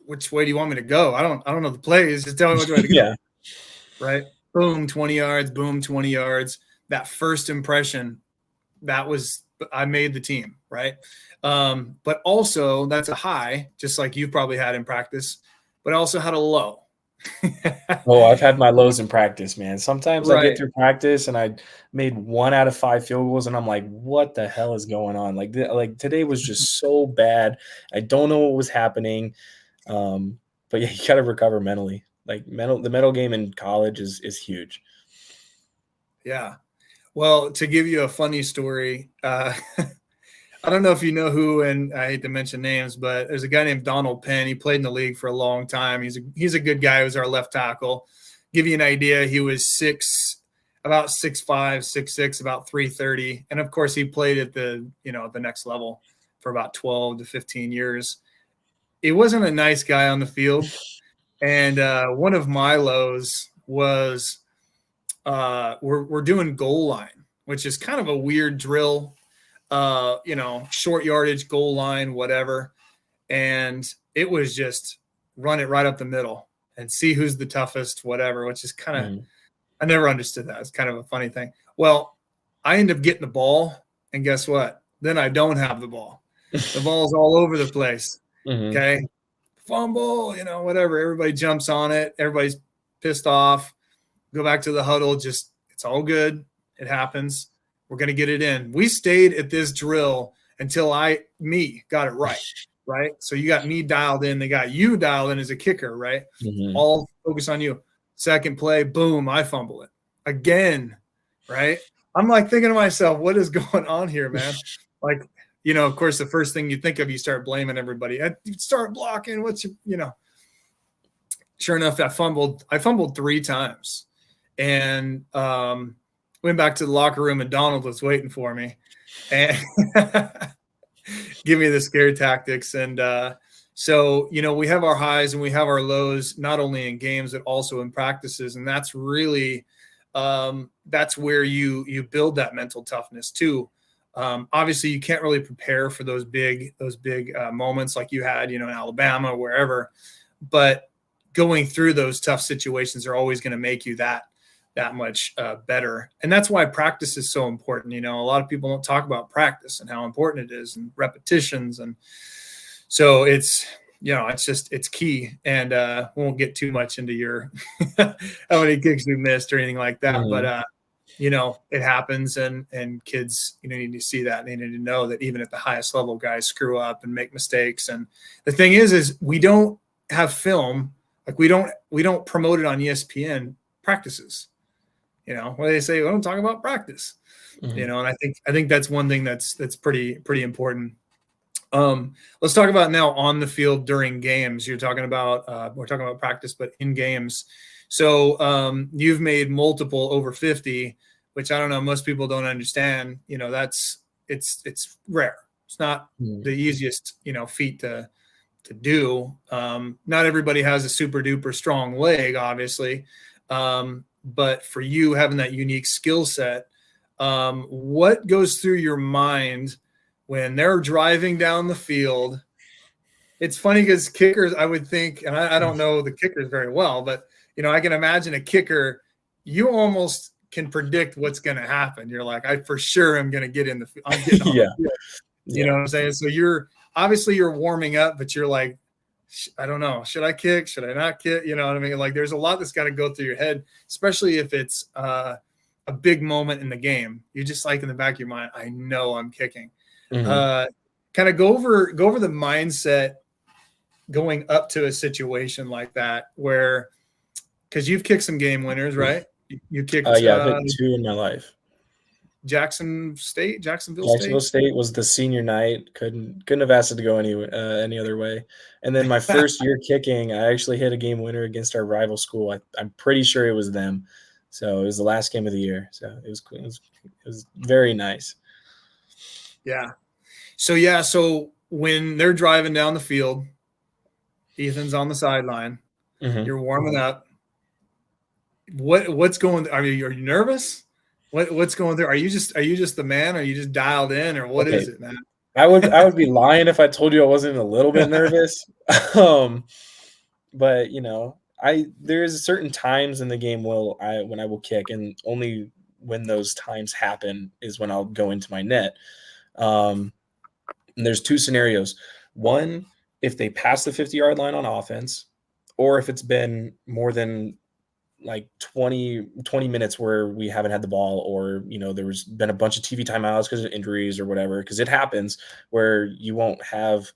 Speaker 1: which way do you want me to go? I don't know the plays. Just tell me which way to go.
Speaker 2: Yeah.
Speaker 1: Right. boom, 20 yards, boom, 20 yards. That first impression, I made the team, right? But also that's a high, just like you probably had in practice, but I also had a low.
Speaker 2: Oh, I've had my lows in practice, man. Sometimes I get
Speaker 1: Right.
Speaker 2: through practice and I made 1 out of 5 field goals, and I'm like, "What the hell is going on?" Like today was just so bad. I don't know what was happening. But yeah, you gotta recover mentally. Like the mental game in college is huge.
Speaker 1: Yeah. Well, to give you a funny story, I don't know if you know who, and I hate to mention names, but there's a guy named Donald Penn. He played in the league for a long time. He's a good guy. He was our left tackle. Give you an idea, he was about 6'5", 6'6", about 330, and of course he played at the next level for about 12 to 15 years. He wasn't a nice guy on the field, and one of my lows was we're doing goal line, which is kind of a weird drill. Short yardage, goal line, whatever. And it was just run it right up the middle and see who's the toughest, whatever, which is kind of, I never understood that. It's kind of a funny thing. Well, I end up getting the ball, and guess what? Then I don't have the ball. The ball's all over the place. Okay. Fumble, whatever. Everybody jumps on it. Everybody's pissed off. Go back to the huddle. It's all good. It happens. We're going to get it in. We stayed at this drill until me got it right? So you got me dialed in. They got you dialed in as a kicker, right? All focus on you. Second play, boom, I fumble it again, right? I'm like thinking to myself, what is going on here, man? Like, of course, the first thing you think of, you start blaming everybody. You start blocking. Sure enough, I fumbled 3 times. And went back to the locker room, and Donald was waiting for me and give me the scare tactics. And so, we have our highs and we have our lows, not only in games, but also in practices. And that's really, that's where you build that mental toughness too. Obviously you can't really prepare for those big moments like you had, in Alabama or wherever, but going through those tough situations are always going to make you that much better. And that's why practice is so important. A lot of people don't talk about practice and how important it is, and repetitions. And so it's key. And won't get too much into your how many kicks we missed or anything like that. But it happens, and kids, need to see that. They need to know that even at the highest level, guys screw up and make mistakes. And the thing is we don't have film. Like we don't promote it on ESPN practices. What do they say? We don't talk about practice. And I think that's one thing that's pretty important. Let's talk about now on the field during games. You're talking about we're talking about practice, but in games. So you've made multiple over 50, which I don't know, most people don't understand. It's rare. It's not the easiest feat to do. Not everybody has a super duper strong leg, obviously. But for you having that unique skill set, what goes through your mind when they're driving down the field? It's funny because kickers, I would think, and I don't know the kickers very well, but I can imagine a kicker, you almost can predict what's going to happen. You're like, I for sure am going to get in the field. I'm getting on the field. You know what I'm saying? So you're warming up, but you're like, I don't know. Should I kick? Should I not kick? You know what I mean? Like there's a lot that's got to go through your head, especially if it's a big moment in the game. You just like in the back of your mind, I know I'm kicking. Kind of go over the mindset going up to a situation like that where, because you've kicked some game winners, right? You kicked.
Speaker 2: I've hit 2 in my life.
Speaker 1: Jacksonville State
Speaker 2: was the senior night. Couldn't have asked it to go any other way. And then my first year kicking, I actually hit a game winner against our rival school. I'm pretty sure it was them. So it was the last game of the year. So it was very nice.
Speaker 1: Yeah. So when they're driving down the field, Ethan's on the sideline. You're warming up. What's going? Are you nervous? What's going through? Are you just the man? Are you just dialed in, or what is it, man?
Speaker 2: I would be lying if I told you I wasn't a little bit nervous. But there's certain times in the game when I will kick, and only when those times happen is when I'll go into my net. Um, and there's two scenarios. One, if they pass the 50-yard line on offense, or if it's been more than like 20 minutes where we haven't had the ball, or there was been a bunch of TV timeouts because of injuries or whatever, because it happens where you won't have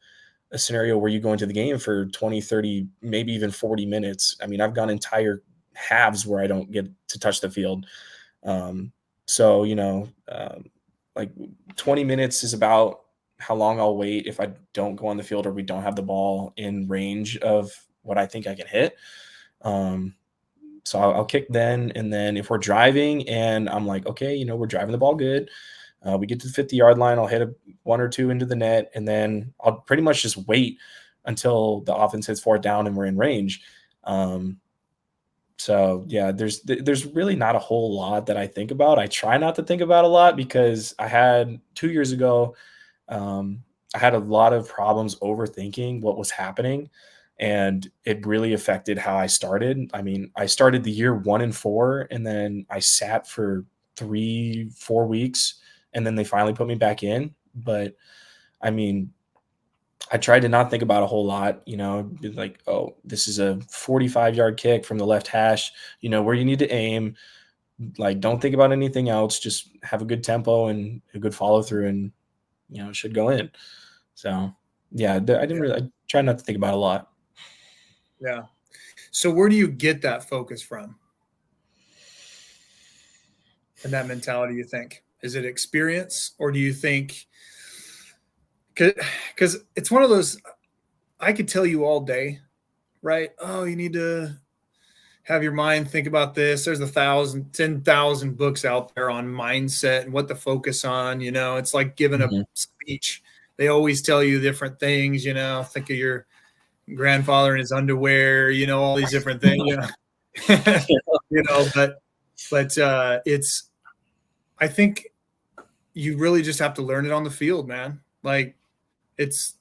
Speaker 2: a scenario where you go into the game for 20, 30, maybe even 40 minutes. I mean, I've gone entire halves where I don't get to touch the field. um, so like 20 minutes is about how long I'll wait if I don't go on the field or we don't have the ball in range of what I think I can hit. um, so I'll kick then. And then if we're driving and I'm like, okay, we're driving the ball good, we get to the 50-yard line, I'll hit one or two into the net, and then I'll pretty much just wait until the offense hits fourth down and we're in range. So yeah, there's really not a whole lot that I think about. I try not to think about a lot because I had 2 years ago, um, I had a lot of problems overthinking what was happening, and it really affected how I started. I mean, I started the year 1-4, and then I sat for 3-4 weeks, and then they finally put me back in. But I mean, I tried to not think about a whole lot, be like, oh, this is a 45-yard kick from the left hash, where you need to aim. Like, don't think about anything else. Just have a good tempo and a good follow through, and it should go in. So yeah, I try not to think about a lot.
Speaker 1: Yeah. So where do you get that focus from and that mentality, you think? Is it experience, or do you think because it's one of those, I could tell you all day, right? Oh, you need to have your mind think about this. There's 10,000 books out there on mindset and what to focus on. It's like giving a
Speaker 2: Mhm.
Speaker 1: speech. They always tell you different things. Think of your grandfather in his underwear. All these different things. But it's. I think you really just have to learn it on the field, man. Like it's,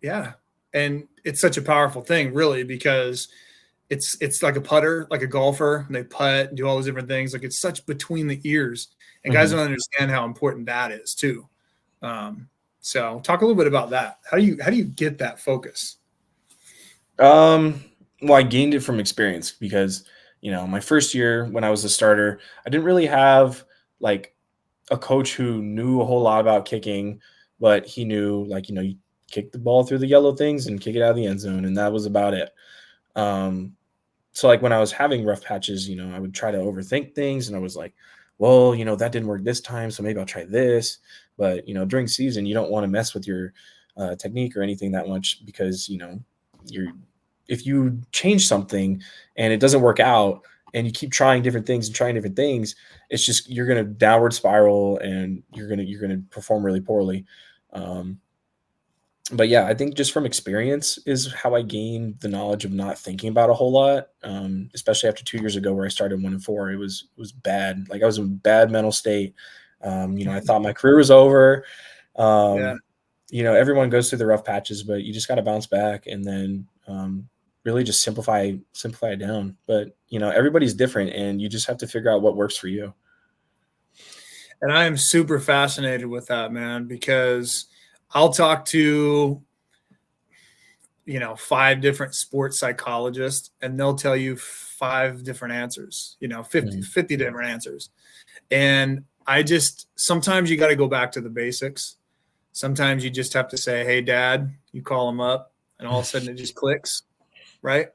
Speaker 1: yeah, and it's such a powerful thing, really, because it's like a putter, like a golfer. And they putt and do all those different things. Like it's such between the ears, and guys
Speaker 2: Mhm.
Speaker 1: don't understand how important that is too. So talk a little bit about that. How do you get that focus?
Speaker 2: Well, I gained it from experience because, my first year when I was a starter, I didn't really have like a coach who knew a whole lot about kicking, but he knew, like, you kick the ball through the yellow things and kick it out of the end zone, and that was about it. Um, so like when I was having rough patches, I would try to overthink things, and I was like, well, that didn't work this time, so maybe I'll try this. But during season, you don't want to mess with your technique or anything that much, because you're if you change something and it doesn't work out, and you keep trying different things and trying different things, it's just you're gonna downward spiral, and you're gonna perform really poorly. Um, but yeah, I think just from experience is how I gained the knowledge of not thinking about a whole lot. Especially after 2 years ago where I started 1-4, it was bad. Like, I was in a bad mental state. I thought my career was over.
Speaker 1: Yeah.
Speaker 2: Um, everyone goes through the rough patches, but you just got to bounce back, and then really just simplify it down. But everybody's different, and you just have to figure out what works for you.
Speaker 1: And I am super fascinated with that, man, because I'll talk to 5 different sports psychologists, and they'll tell you 5 different answers, 50,
Speaker 2: Mhm.
Speaker 1: 50 different answers. And I just, sometimes you got to go back to the basics. Sometimes you just have to say, hey, dad, you call him up, and all of a sudden it just clicks. Right.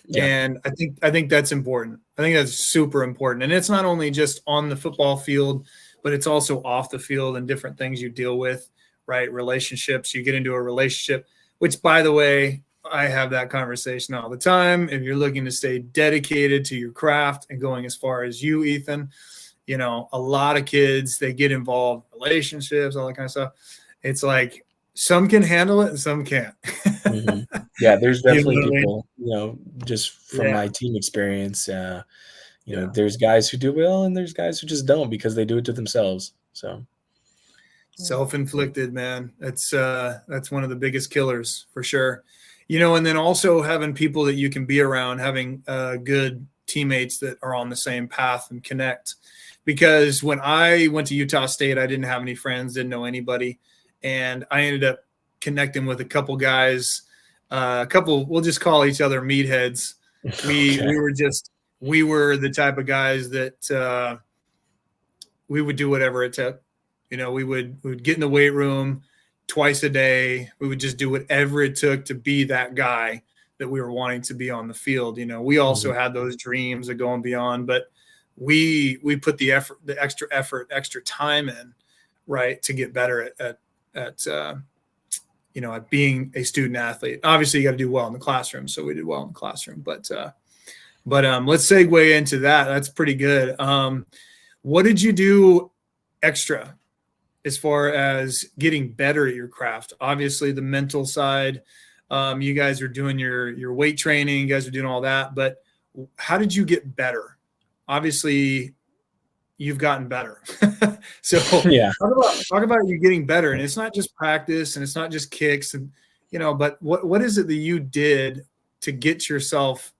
Speaker 2: Yeah.
Speaker 1: And I think that's important. I think that's super important. And it's not only just on the football field, but it's also off the field and different things you deal with, right? Relationships. You get into a relationship, which, by the way, I have that conversation all the time. If you're looking to stay dedicated to your craft and going as far as you, Ethan, a lot of kids, they get involved in relationships, all that kind of stuff. It's like some can handle it and some can't.
Speaker 2: Mhm. Yeah, there's
Speaker 1: You know
Speaker 2: definitely
Speaker 1: what I mean?
Speaker 2: people, just from
Speaker 1: Yeah.
Speaker 2: my team experience,
Speaker 1: Yeah.
Speaker 2: there's guys who do well, and there's guys who just don't because they do it to themselves. So,
Speaker 1: Self-inflicted, man. That's one of the biggest killers for sure. And then also having people that you can be around, having good teammates that are on the same path and connect. Because when I went to Utah State, I didn't have any friends, didn't know anybody. And I ended up connecting with a couple guys, we'll just call each other meatheads.
Speaker 2: Okay.
Speaker 1: We were the type of guys that we would do whatever it took. We would get in the weight room twice a day. We would just do whatever it took to be that guy that we were wanting to be on the field. We also had those dreams of going beyond, but we put the extra effort, extra time in, right, to get better at being a student athlete. Obviously, you got to do well in the classroom, so we did well in the classroom. But let's segue into that. That's pretty good. What did you do extra as far as getting better at your craft? Obviously, the mental side. You guys are doing your weight training. You guys are doing all that. But how did you get better? Obviously, you've gotten better. So
Speaker 2: Yeah.
Speaker 1: talk about you getting better. And it's not just practice, and it's not just kicks, and but what is it that you did to get yourself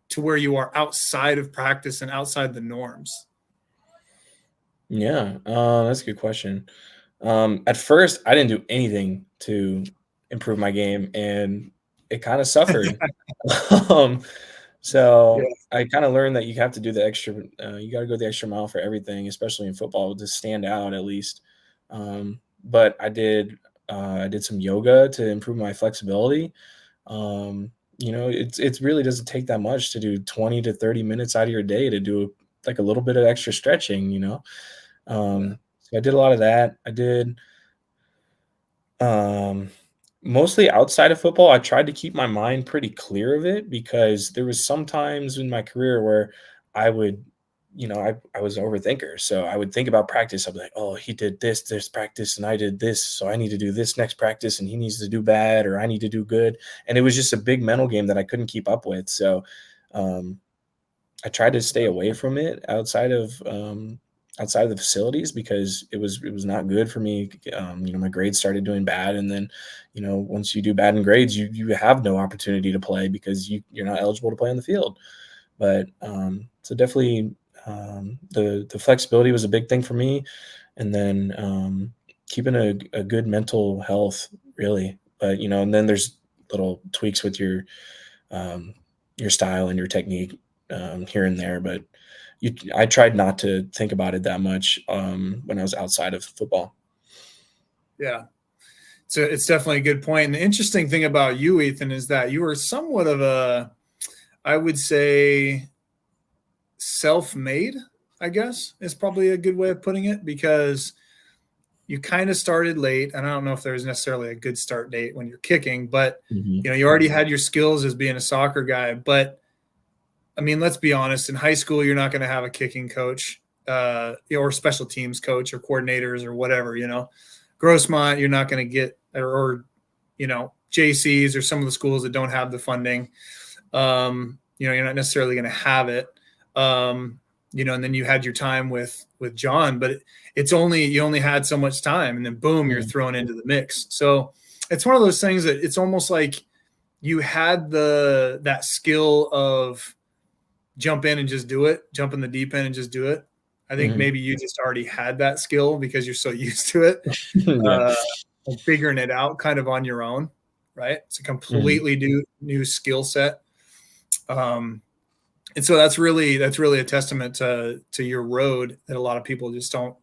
Speaker 1: to where you are outside of practice and outside the norms?
Speaker 2: Yeah, that's a good question. At first, I didn't do anything to improve my game, and it kind of suffered. um,
Speaker 1: Yeah.
Speaker 2: so I kind of learned that you have to do the extra. You got to go the extra mile for everything, especially in football, to stand out at least. But I did. I did some yoga to improve my flexibility. It really doesn't take that much to do 20 to 30 minutes out of your day to do like a little bit of extra stretching. So I did a lot of that. I did mostly outside of football. I tried to keep my mind pretty clear of it because there was some times in my career where I would, I was an overthinker. So I would think about practice. I'd be like, oh, he did this practice and I did this. So I need to do this next practice and he needs to do bad or I need to do good. And it was just a big mental game that I couldn't keep up with. So I tried to stay away from it outside of the facilities because it was not good for me. My grades started doing bad, and then once you do bad in grades, you have no opportunity to play because you're not eligible to play on the field. But so definitely the flexibility was a big thing for me, and then keeping a good mental health really. But and then there's little tweaks with your style and your technique here and there, but I tried not to think about it that much when I was outside of football.
Speaker 1: Yeah. So it's definitely a good point. And the interesting thing about you, Ethan, is that you were somewhat of a, I would say, self-made, I guess is probably a good way of putting it, because you kind of started late. And I don't know if there's necessarily a good start date when you're kicking, but you already had your skills as being a soccer guy. But I mean, let's be honest, in high school, you're not going to have a kicking coach or special teams coach or coordinators or whatever, Grossmont, you're not going to get, or JCs or some of the schools that don't have the funding. You're not necessarily going to have it. And then you had your time with John, but you only had so much time, and then boom, you're thrown into the mix. So it's one of those things that it's almost like you had that skill of jump in and just do it, jump in the deep end and just do it. I think maybe you just already had that skill because you're so used to it, and figuring it out kind of on your own, right? It's a completely new skill set. And so that's really a testament to your road that a lot of people just don't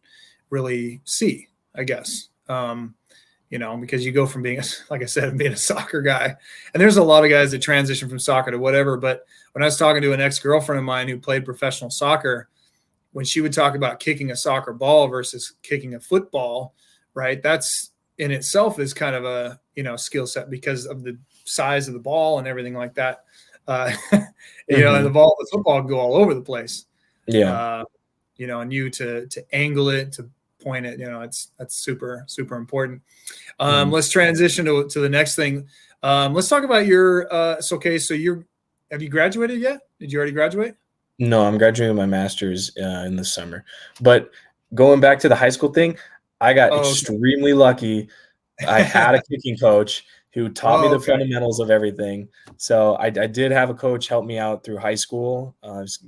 Speaker 1: really see, I guess. Because you go from being, like I said, being a soccer guy, and there's a lot of guys that transition from soccer to whatever. But when I was talking to an ex-girlfriend of mine who played professional soccer, when she would talk about kicking a soccer ball versus kicking a football, right? That's in itself is kind of a, skill set because of the size of the ball and everything like that. And the football go all over the place.
Speaker 2: Yeah.
Speaker 1: And you to angle it, to point it, that's super, super important. Let's transition to the next thing. Let's talk about your, so have you graduated yet? Did you already graduate?
Speaker 2: No, I'm graduating my master's in the summer. But going back to the high school thing, I got extremely lucky. I had a kicking coach who taught me
Speaker 1: Oh,
Speaker 2: the
Speaker 1: okay.
Speaker 2: fundamentals of everything. So I did have a coach help me out through high school.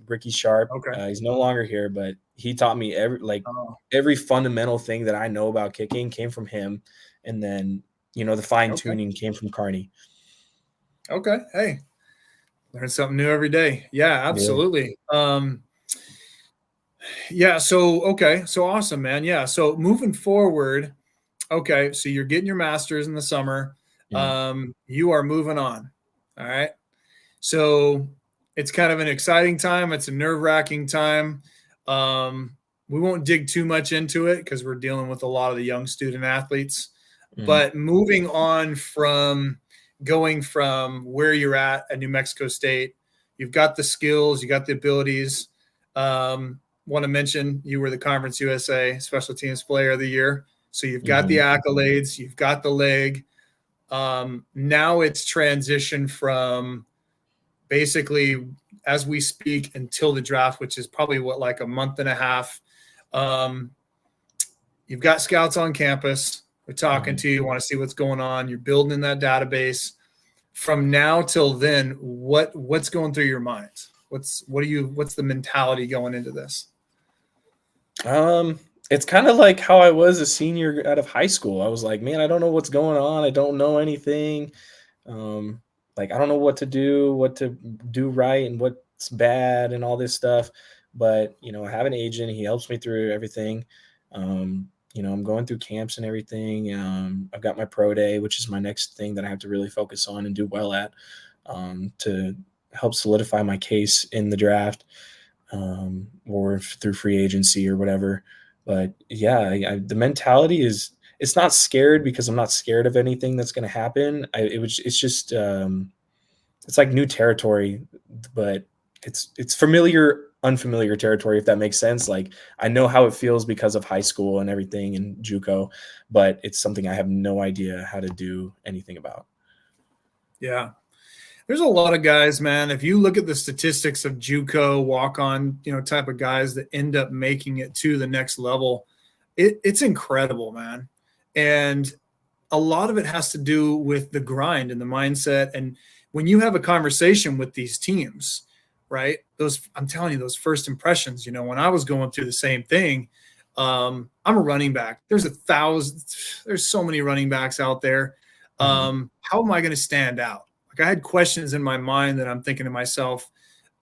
Speaker 2: Ricky Sharp.
Speaker 1: Okay.
Speaker 2: He's no longer here, but he taught me
Speaker 1: Oh,
Speaker 2: every fundamental thing that I know about kicking came from him, and then the fine
Speaker 1: okay.
Speaker 2: tuning came from Carney.
Speaker 1: Okay. Hey, learn something new every day. Yeah,
Speaker 2: Yeah.
Speaker 1: absolutely. Yeah. So, okay. So awesome, man. Yeah. So moving forward, okay. So you're getting your master's in the summer.
Speaker 2: Mm,
Speaker 1: You are moving on. All right. So it's kind of an exciting time. It's a nerve-wracking time. We won't dig too much into it because we're dealing with a lot of the young student athletes.
Speaker 2: mm,
Speaker 1: But moving on from going from where you're at New Mexico State, you've got the skills, you got the abilities. Want to mention you were the Conference USA Special Teams Player of the Year. So you've got the
Speaker 2: mhm,
Speaker 1: accolades, you've got the leg. Now it's transitioned from basically as we speak until the draft, which is probably like a month and a half. Um, you've got scouts on campus. They're talking
Speaker 2: mhm.
Speaker 1: to you, want to see what's going on. You're building in that database. From now till then, what's going through your mind? What's the mentality going into this?
Speaker 2: Um, it's kind of like how I was a senior out of high school. I was like, man, I don't know what's going on. I don't know anything. Um, like I don't know what to do, what to do right, and what's bad, and all this stuff. But I have an agent. He helps me through everything. I'm going through camps and everything. I've got my pro day, which is my next thing that I have to really focus on and do well at, to help solidify my case in the draft, or through free agency or whatever. But yeah, the mentality is, it's not scared because I'm not scared of anything that's going to happen. It's just it's like new territory, but it's familiar, unfamiliar territory, if that makes sense. Like I know how it feels because of high school and everything and JuCo, but it's something I have no idea how to do anything about.
Speaker 1: Yeah. There's a lot of guys, man. If you look at the statistics of JUCO walk on, type of guys that end up making it to the next level, it's incredible, man. And a lot of it has to do with the grind and the mindset. And when you have a conversation with these teams, right? I'm telling you, those first impressions, when I was going through the same thing, I'm a running back. There's so many running backs out there.
Speaker 2: Mhm.
Speaker 1: How am I going to stand out? Like I had questions in my mind that I'm thinking to myself,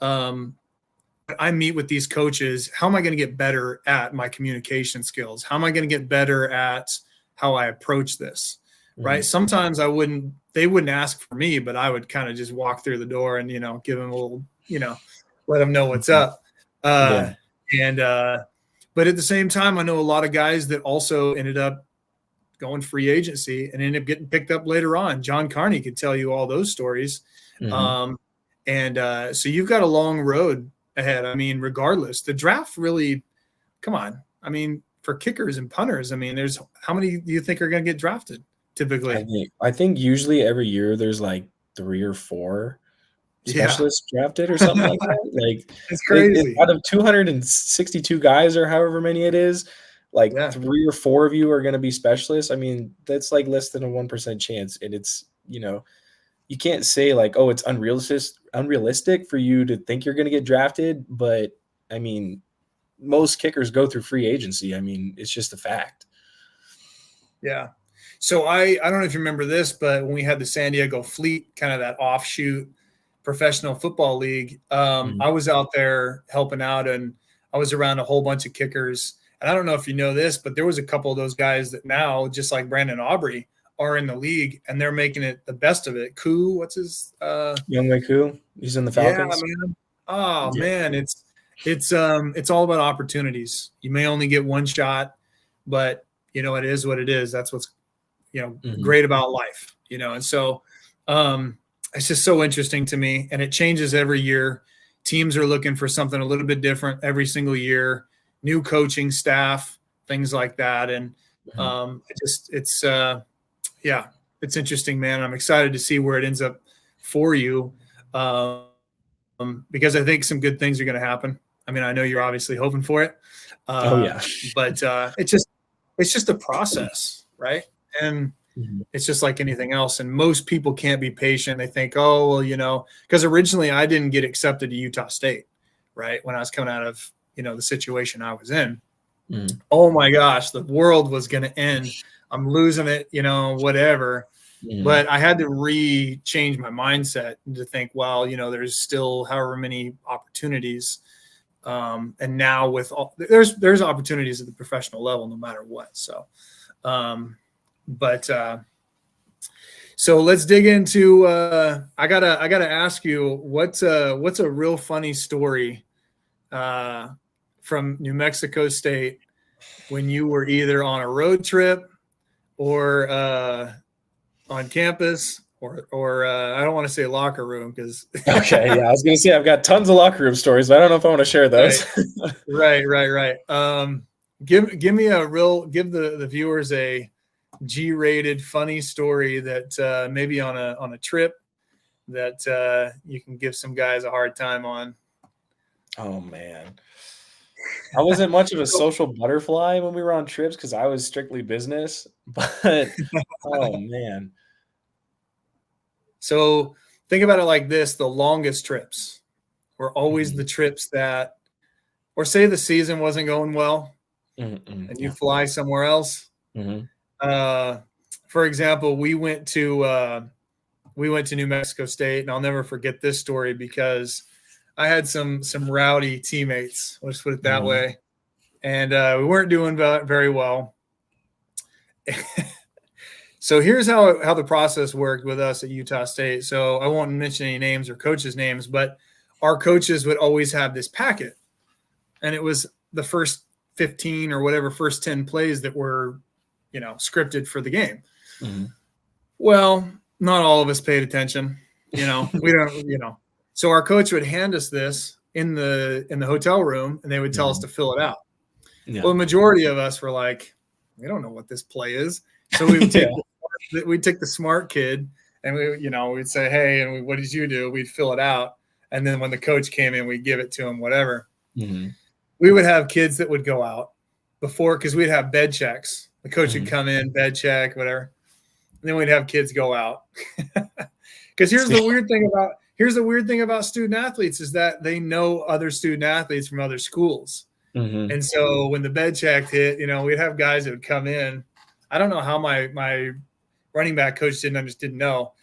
Speaker 1: um, I meet with these coaches. How am I going to get better at my communication skills? How am I going to get better at how I approach this? Right.
Speaker 2: Mhm.
Speaker 1: Sometimes they wouldn't ask for me, but I would kind of just walk through the door and, give them a little, let them know what's
Speaker 2: Mhm.
Speaker 1: up.
Speaker 2: Yeah.
Speaker 1: And, but at the same time, I know a lot of guys that also ended up going free agency and ended up getting picked up later on. John Carney could tell you all those stories.
Speaker 2: Mhm.
Speaker 1: Um, and so you've got a long road ahead. I mean, regardless, the draft really, come on. I mean, for kickers and punters, I mean, there's how many do you think are going to get drafted
Speaker 2: I
Speaker 1: typically?
Speaker 2: think I think usually every year there's like 3 or 4
Speaker 1: Yeah,
Speaker 2: specialists drafted or something like that. Like
Speaker 1: it's
Speaker 2: it
Speaker 1: crazy.
Speaker 2: out of 262 guys or however many it is, like
Speaker 1: Yeah,
Speaker 2: 3 or 4 of you are gonna be specialists. I mean, that's like less than a 1% chance, and you can't say like, "Oh, it's unrealistic for you to think you're gonna get drafted," but I mean, most kickers go through free agency. I mean, it's just a fact.
Speaker 1: yeah. So I don't know if you remember this, but when we had the San Diego Fleet, kind of that offshoot professional football league,
Speaker 2: Mhm,
Speaker 1: I was out there helping out, and I was around a whole bunch of kickers. And I don't know if you know this, but there was a couple of those guys that now, just like Brandon Aubrey, are in the league and they're making it the best of it. Koo, what's his?
Speaker 2: Younghoe Koo, he's in the
Speaker 1: Yeah,
Speaker 2: Falcons.
Speaker 1: man. Oh
Speaker 2: Yeah,
Speaker 1: man, it's all about opportunities. You may only get one shot, but it is what it is. That's what's
Speaker 2: mhm.
Speaker 1: great about life, and so um, it's just so interesting to me, and it changes every year. Teams are looking for something a little bit different every single year, new coaching staff, things like that, and
Speaker 2: Mhm.
Speaker 1: yeah, it's interesting, man. I'm excited to see where it ends up for you, because I think some good things are going to happen. I mean, I know you're obviously hoping for it,
Speaker 2: Oh,
Speaker 1: uh,
Speaker 2: yeah.
Speaker 1: but it's just a process, right? And It's just like anything else. And most people can't be patient. They think, oh, well, because originally I didn't get accepted to Utah State, right? When I was coming out of, the situation I was in. Oh my gosh, the world was going to end. I'm losing it, whatever. But I had to change my mindset to think, well, there's still however many opportunities. And now with there's opportunities at the professional level, no matter what. So, so let's dig into, I gotta ask you, what's a real funny story, from New Mexico State when you were either on a road trip or, on campus or I don't want to say locker room because
Speaker 2: okay, yeah, I was gonna say I've got tons of locker room stories, but I don't know if I want to share those.
Speaker 1: Right. Give the viewers a G-rated funny story that maybe on a trip that you can give some guys a hard time on.
Speaker 2: Oh man, I wasn't much of a social butterfly when we were on trips because I was strictly business. But oh man.
Speaker 1: So think about it like this: the longest trips were always the trips that, or say the season wasn't going well, and you fly somewhere else. For example, we went to New Mexico State, and I'll never forget this story because I had some rowdy teammates. Let's put it that way, and we weren't doing very well. So here's how the process worked with us at Utah State. So I won't mention any names or coaches' names, but our coaches would always have this packet, and it was the first 15 or whatever first 10 plays that were, scripted for the game. Well, not all of us paid attention. We don't. So our coach would hand us this in the hotel room, and they would tell us to fill it out. Yeah. Well, the majority of us were like, we don't know what this play is. So we would take the smart kid, and we'd say, hey, and what did you do? We'd fill it out, and then when the coach came in, we'd give it to him, whatever. We would have kids that would go out before because we'd have bed checks. The coach would come in, bed check, whatever, and then we'd have kids go out. Because here's the weird thing about student athletes is that they know other student athletes from other schools. And so when the bed check hit, we'd have guys that would come in. I don't know how my running back coach didn't know.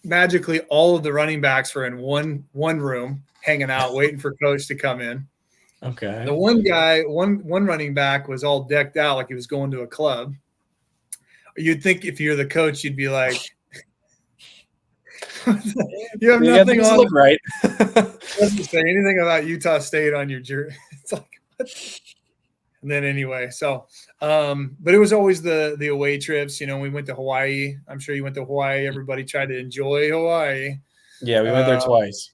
Speaker 1: Magically, all of the running backs were in one room, hanging out, waiting for coach to come in.
Speaker 2: Okay.
Speaker 1: The one guy, one running back was all decked out like he was going to a club. You'd think if you're the coach, you'd be like, you have nothing on.
Speaker 2: Look right.
Speaker 1: Doesn't say anything about Utah State on your jersey. It's like, what? And then anyway, so, but it was always the away trips. We went to Hawaii. I'm sure you went to Hawaii. Everybody tried to enjoy Hawaii.
Speaker 2: Yeah, we went there twice.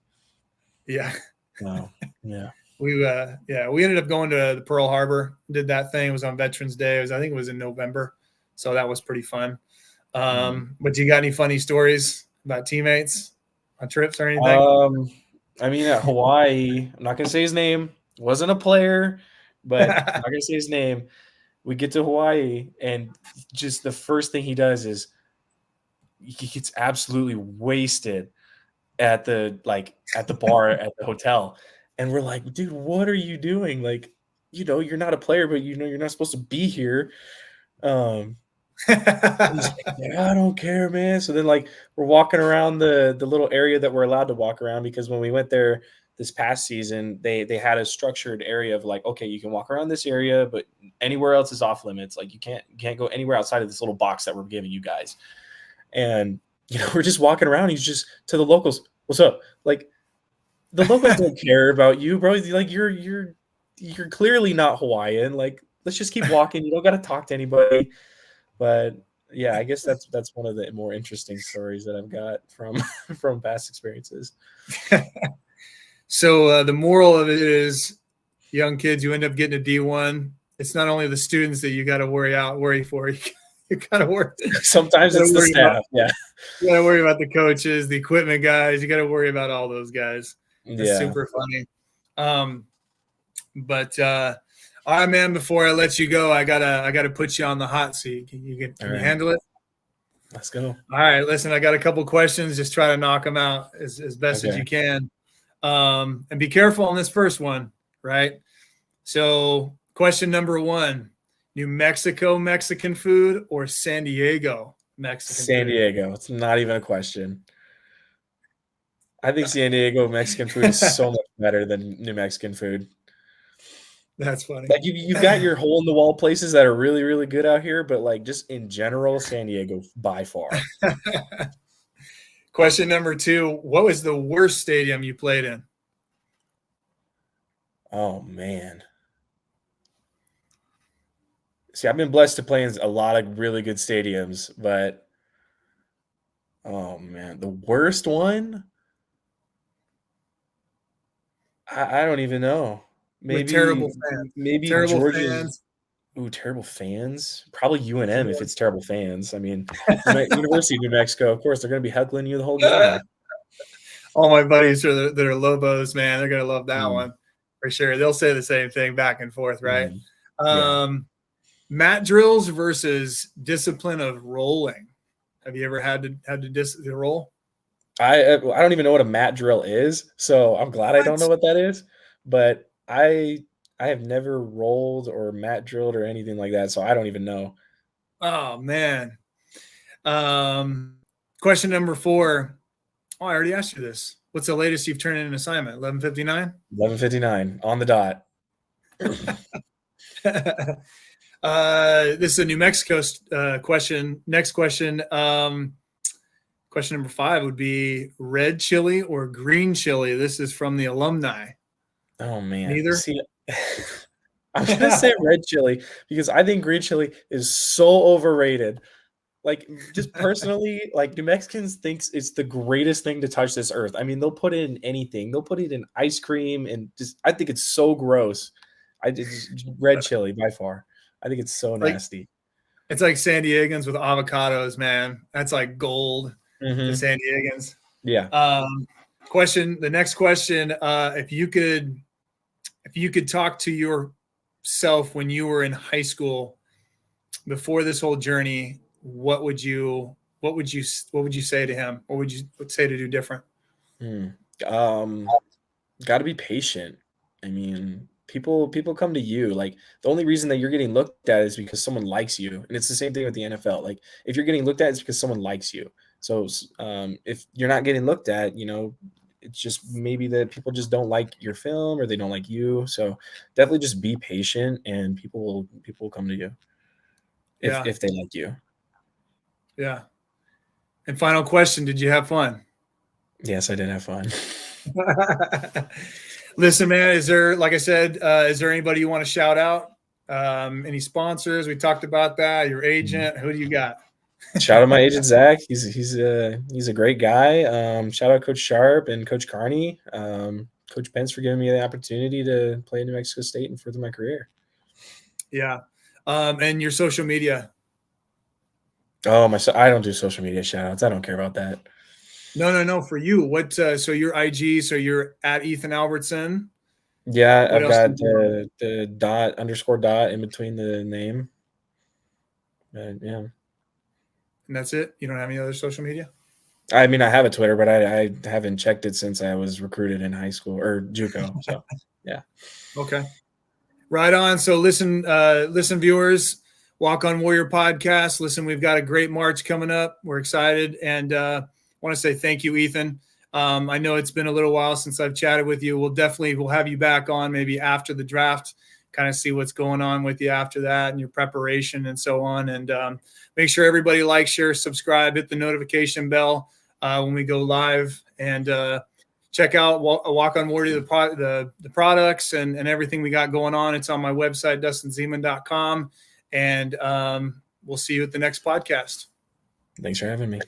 Speaker 1: Yeah.
Speaker 2: Wow. Yeah.
Speaker 1: We ended up going to the Pearl Harbor. Did that thing. It was on Veterans Day. I think it was in November, so that was pretty fun. But you got any funny stories about teammates on trips or anything?
Speaker 2: I mean, at Hawaii, I'm not gonna say his name. Wasn't a player, but I'm not gonna say his name. We get to Hawaii, and just the first thing he does is he gets absolutely wasted at the bar at the hotel. And we're like, dude, what are you doing? Like, you're not a player, but you're not supposed to be here. He's like, yeah, I don't care, man. So then we're walking around the little area that we're allowed to walk around, because when we went there this past season, they had a structured area of okay, you can walk around this area, but anywhere else is off limits. Like you can't go anywhere outside of this little box that we're giving you guys. And we're just walking around. He's just to the locals, what's up? The locals don't care about you, bro. You're clearly not Hawaiian. Let's just keep walking. You don't got to talk to anybody. But yeah, I guess that's one of the more interesting stories that I've got from past experiences.
Speaker 1: So the moral of it is, young kids, you end up getting a D1. It's not only the students that you got to worry for. You got to worry.
Speaker 2: Sometimes it's the staff. Yeah,
Speaker 1: you got to worry about the coaches, the equipment guys. You got to worry about all those guys. It's super funny. But all right, man, before I let you go, I gotta put you on the hot seat. Can you handle it?
Speaker 2: Let's go.
Speaker 1: All right, listen, I got a couple questions. Just try to knock them out as best as
Speaker 2: Okay.
Speaker 1: you can. And be careful on this first one, right? So question number 1, New Mexico Mexican food or San Diego Mexican
Speaker 2: San
Speaker 1: food?
Speaker 2: Diego. It's not even a question. I think San Diego Mexican food is so much better than New Mexican food.
Speaker 1: That's funny.
Speaker 2: Like you've got your hole in the wall places that are really, really good out here, but like just in general, San Diego by far.
Speaker 1: Question number 2, what was the worst stadium you played in?
Speaker 2: Oh man. See, I've been blessed to play in a lot of really good stadiums, but oh man, the worst one? I don't even know.
Speaker 1: With terrible
Speaker 2: Maybe
Speaker 1: fans.
Speaker 2: maybe
Speaker 1: Terrible
Speaker 2: Georgia's.
Speaker 1: fans.
Speaker 2: Ooh, terrible fans? Probably UNM if
Speaker 1: Yeah.
Speaker 2: it's terrible fans. I mean, University of New Mexico, of course, they're going to be heckling you the whole game.
Speaker 1: All my buddies that are Lobos, man, they're gonna love that
Speaker 2: Mm,
Speaker 1: one for sure. They'll say the same thing back and forth, right?
Speaker 2: mhm. Yeah.
Speaker 1: Mat drills versus discipline of rolling. Have you ever had to roll?
Speaker 2: I don't even know what a mat drill is, so I'm glad I don't know
Speaker 1: What?
Speaker 2: what that is. But I have never rolled or mat drilled or anything like that, so I don't even know.
Speaker 1: Oh man. Question number 4. Oh, I already asked you this. What's the latest you've turned in an assignment? 11:59.
Speaker 2: 11:59 on the dot.
Speaker 1: This is a New Mexico question. Next question. Question number 5 would be red chili or green chili. This is from the alumni.
Speaker 2: Oh man.
Speaker 1: Neither.
Speaker 2: See, I'm gonna say red chili because I think green chili is so overrated. Like, just personally, like New Mexicans thinks it's the greatest thing to touch this earth. I mean, they'll put it in anything. They'll put it in ice cream and just I think it's so gross. I just red chili by far. I think it's so
Speaker 1: Like
Speaker 2: nasty.
Speaker 1: it's like San Diegans with avocados, man. That's like gold to
Speaker 2: Mhm.
Speaker 1: San Diegans.
Speaker 2: Yeah.
Speaker 1: The next question, if you could talk to yourself when you were in high school before this whole journey, what would you say to him? What would you say to do different?
Speaker 2: Mm. Um, Gotta be patient. I mean, people come to you. Like the only reason that you're getting looked at is because someone likes you, and it's the same thing with the NFL. Like if you're getting looked at, it's because someone likes you. So if you're not getting looked at, it's just maybe that people just don't like your film or they don't like you. So definitely just be patient, and people will come to you if
Speaker 1: Yeah.
Speaker 2: if they like you.
Speaker 1: Yeah. And final question, did you have fun?
Speaker 2: Yes, I did have fun.
Speaker 1: Listen, man, like I said, is there anybody you want to shout out? Any sponsors? We talked about that. Your agent, who do you got?
Speaker 2: Shout out my agent Zach. He's a great guy. Shout out Coach Sharp and Coach Carney. Coach Pence for giving me the opportunity to play in New Mexico State and further my career.
Speaker 1: Yeah. And your social media.
Speaker 2: Oh I don't do social media shout outs. I don't care about that.
Speaker 1: No. For you, what? So your IG. So you're at Ethan Albertson.
Speaker 2: Yeah,
Speaker 1: What
Speaker 2: I've
Speaker 1: else?
Speaker 2: got the dot underscore dot in between the name. Yeah.
Speaker 1: And that's it. You don't have any other social media?
Speaker 2: I mean, I have a Twitter, but I haven't checked it since I was recruited in high school or JuCo. So yeah.
Speaker 1: Okay. Right on. So listen, viewers, Walk On Warrior podcast. Listen, we've got a great March coming up. We're excited, and want to say thank you, Ethan. I know it's been a little while since I've chatted with you. We'll have you back on maybe after the draft, kind of see what's going on with you after that and your preparation and so on. And make sure everybody likes, share, subscribe, hit the notification bell when we go live, and check out Walk On Warrior, the products and everything we got going on. It's on my website, dustinzeman.com. And we'll see you at the next podcast.
Speaker 2: Thanks for having me.